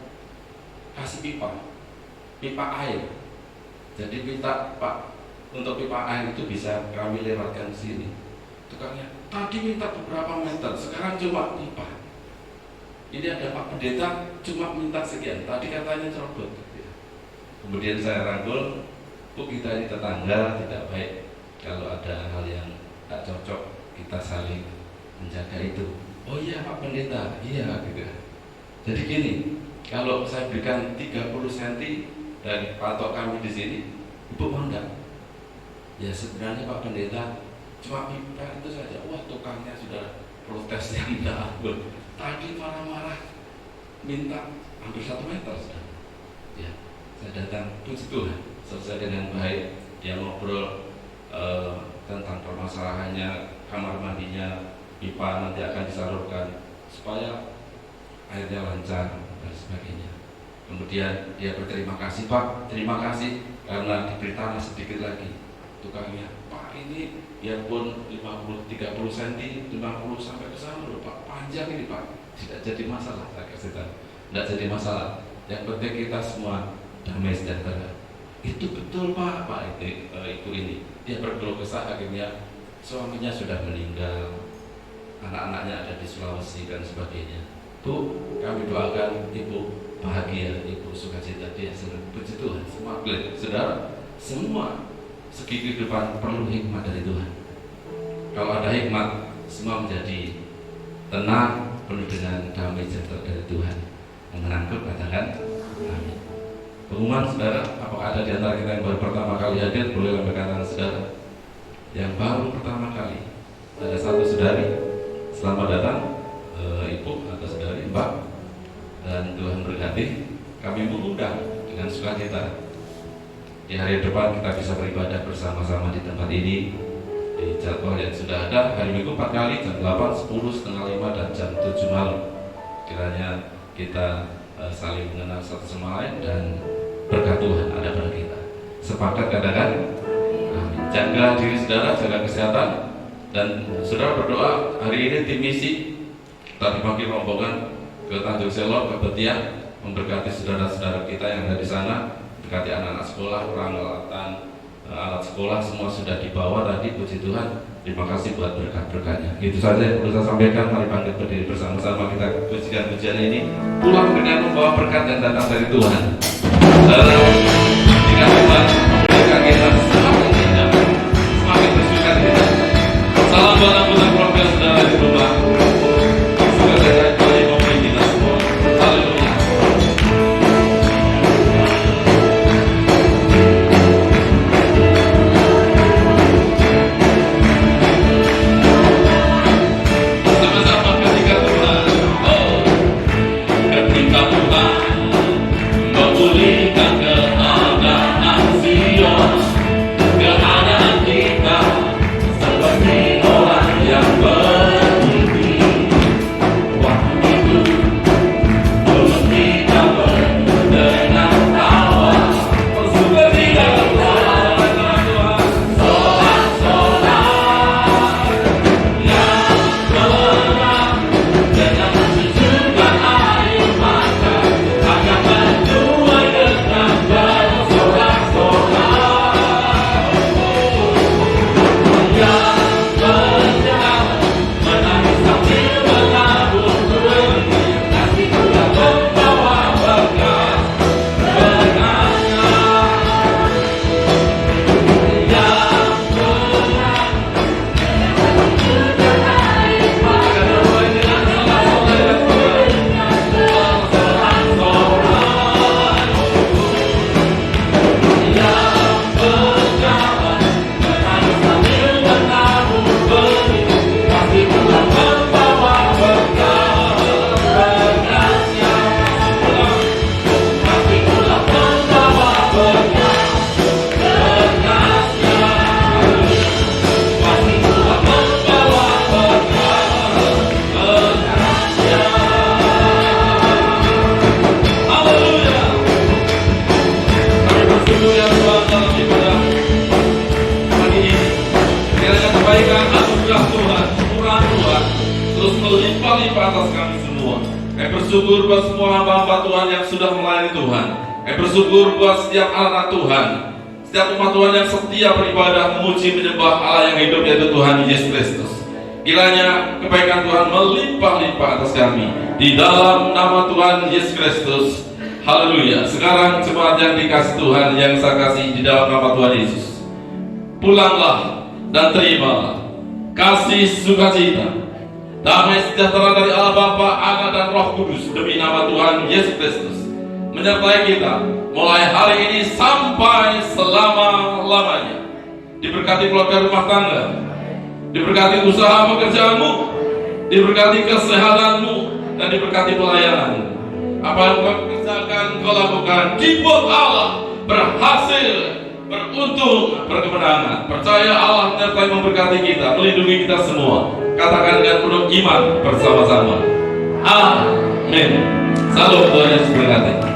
kasih pipa air. Jadi minta Pak, untuk pipa air itu bisa kami lewatkan sini. Tukangnya tadi minta beberapa meter, sekarang cuma pipa. Ini ada Pak Pendeta cuma minta sekian, tadi katanya cerobot. Kemudian saya rangkul, Bu, kita ini tetangga, tidak baik kalau ada hal yang tak cocok kita saling menjaga itu. Oh iya Pak Pendeta, iya gitu. Jadi gini, kalau saya berikan 30 cm dari patok kami di sini, Ibu mau enggak? Ya sebenarnya Pak Pendeta cuma pipa itu saja. Wah, tukangnya sudah protes yang tidak ampun. Tadi marah-marah minta hampir 1 meter sudah. Ya, saya datang, puji Tuhan, selesai dengan baik. Dia ngobrol tentang permasalahannya, kamar mandinya, pipa nanti akan disalurkan supaya airnya lancar dan sebagainya. Kemudian dia berterima kasih, Pak, terima kasih karena diberi tanah sedikit lagi. Tukangnya, Pak, ini biarpun 30 cm, 50 sampai ke sana loh Pak, panjang ini Pak, tidak jadi masalah. Saya kasih tahu, tidak jadi masalah. Yang penting kita semua damai sejahtera. Itu betul Pak, itu ini. Dia berkeluh kesah, akhirnya suaminya sudah meninggal, anak-anaknya ada di Sulawesi dan sebagainya. Bu, kami doakan Ibu bahagia, Ibu sukacita, dia senang. Puji Tuhan, semua klik. Saudara, semua segi kehidupan perlu hikmat dari Tuhan. Kalau ada hikmat, semua menjadi tenang, penuh dengan damai sejahtera dari Tuhan. Yang menangkap katakan amin. Pengumuman saudara, apakah ada di antara kita yang baru pertama kali hadir? Boleh lambaikan tangan saudara. Yang baru pertama kali, ada satu saudari. Selamat datang, Ibu atau saudari, Mbak. Dan Tuhan berkati. Kami mengundang dengan sukacita. Di hari depan kita bisa beribadah bersama-sama di tempat ini. Di jadwal yang sudah ada, hari Minggu 4 kali, jam 8, 10, setengah 5, dan jam 7 malam. Kiranya kita saling mengenal satu sama lain dan berkat Tuhan ada pada kita. Sepakat katakan amin. Jaga diri saudara, jaga kesehatan. Dan saudara berdoa hari ini tim misi tadi pagi rombongan ke Tanjung Selor, ke Betian, memberkati saudara-saudara kita yang ada di sana, berkati anak-anak sekolah, peralatan alat sekolah semua sudah dibawa tadi, puji Tuhan. Terima kasih buat berkat-berkatnya. Itu saja yang perlu saya sampaikan. Mari bangkit berdiri bersama-sama, kita pujikan pujian ini. Pulang dengan membawa berkat yang datang dari Tuhan. Saudara, jika Tuhan memberikan kita semakin indah, semakin bersyukur kita. Salam buat anggota keluarga saudara di rumah. Semoga saya kembali memberi kita semua. Haleluya. Sama-sama ketika Tuhan, ketika Tuhan memulihkan keadaan. dalam ibadah pagi ini. Kiranya kebaikan anugerah Tuhan, kemurahan Tuhan terus melimpah-limpah atas kami semua. Kami bersyukur buat semua hamba-hamba Tuhan yang sudah melayani Tuhan. Kami bersyukur buat setiap anak Tuhan, setiap umat Tuhan yang setia beribadah, memuji, menyembah Allah yang hidup, yaitu Tuhan Yesus Kristus. Kiranya kebaikan Tuhan melimpah-limpah atas kami di dalam nama Tuhan Yesus Kristus. Haleluya. Sekarang jemaat yang dikasih Tuhan, yang saya kasih di dalam nama Tuhan Yesus, pulanglah dan terimalah kasih sukacita, damai sejahtera dari Allah Bapa, Anak dan Roh Kudus demi nama Tuhan Yesus Kristus menyertai kita mulai hari ini sampai selama-lamanya. Diberkati keluarga rumah tangga, diberkati usaha pekerjaanmu, diberkati kesehatanmu, dan diberkati pelayananmu. Apa yang kau kerjakan, kau lakukan, dibuat Allah berhasil, beruntung, berkemenangan. Percaya Allah menyertai, memberkati kita, melindungi kita semua. Katakan dengan penuh iman bersama-sama. Amin. Salam, Tuhan Yesus berkati.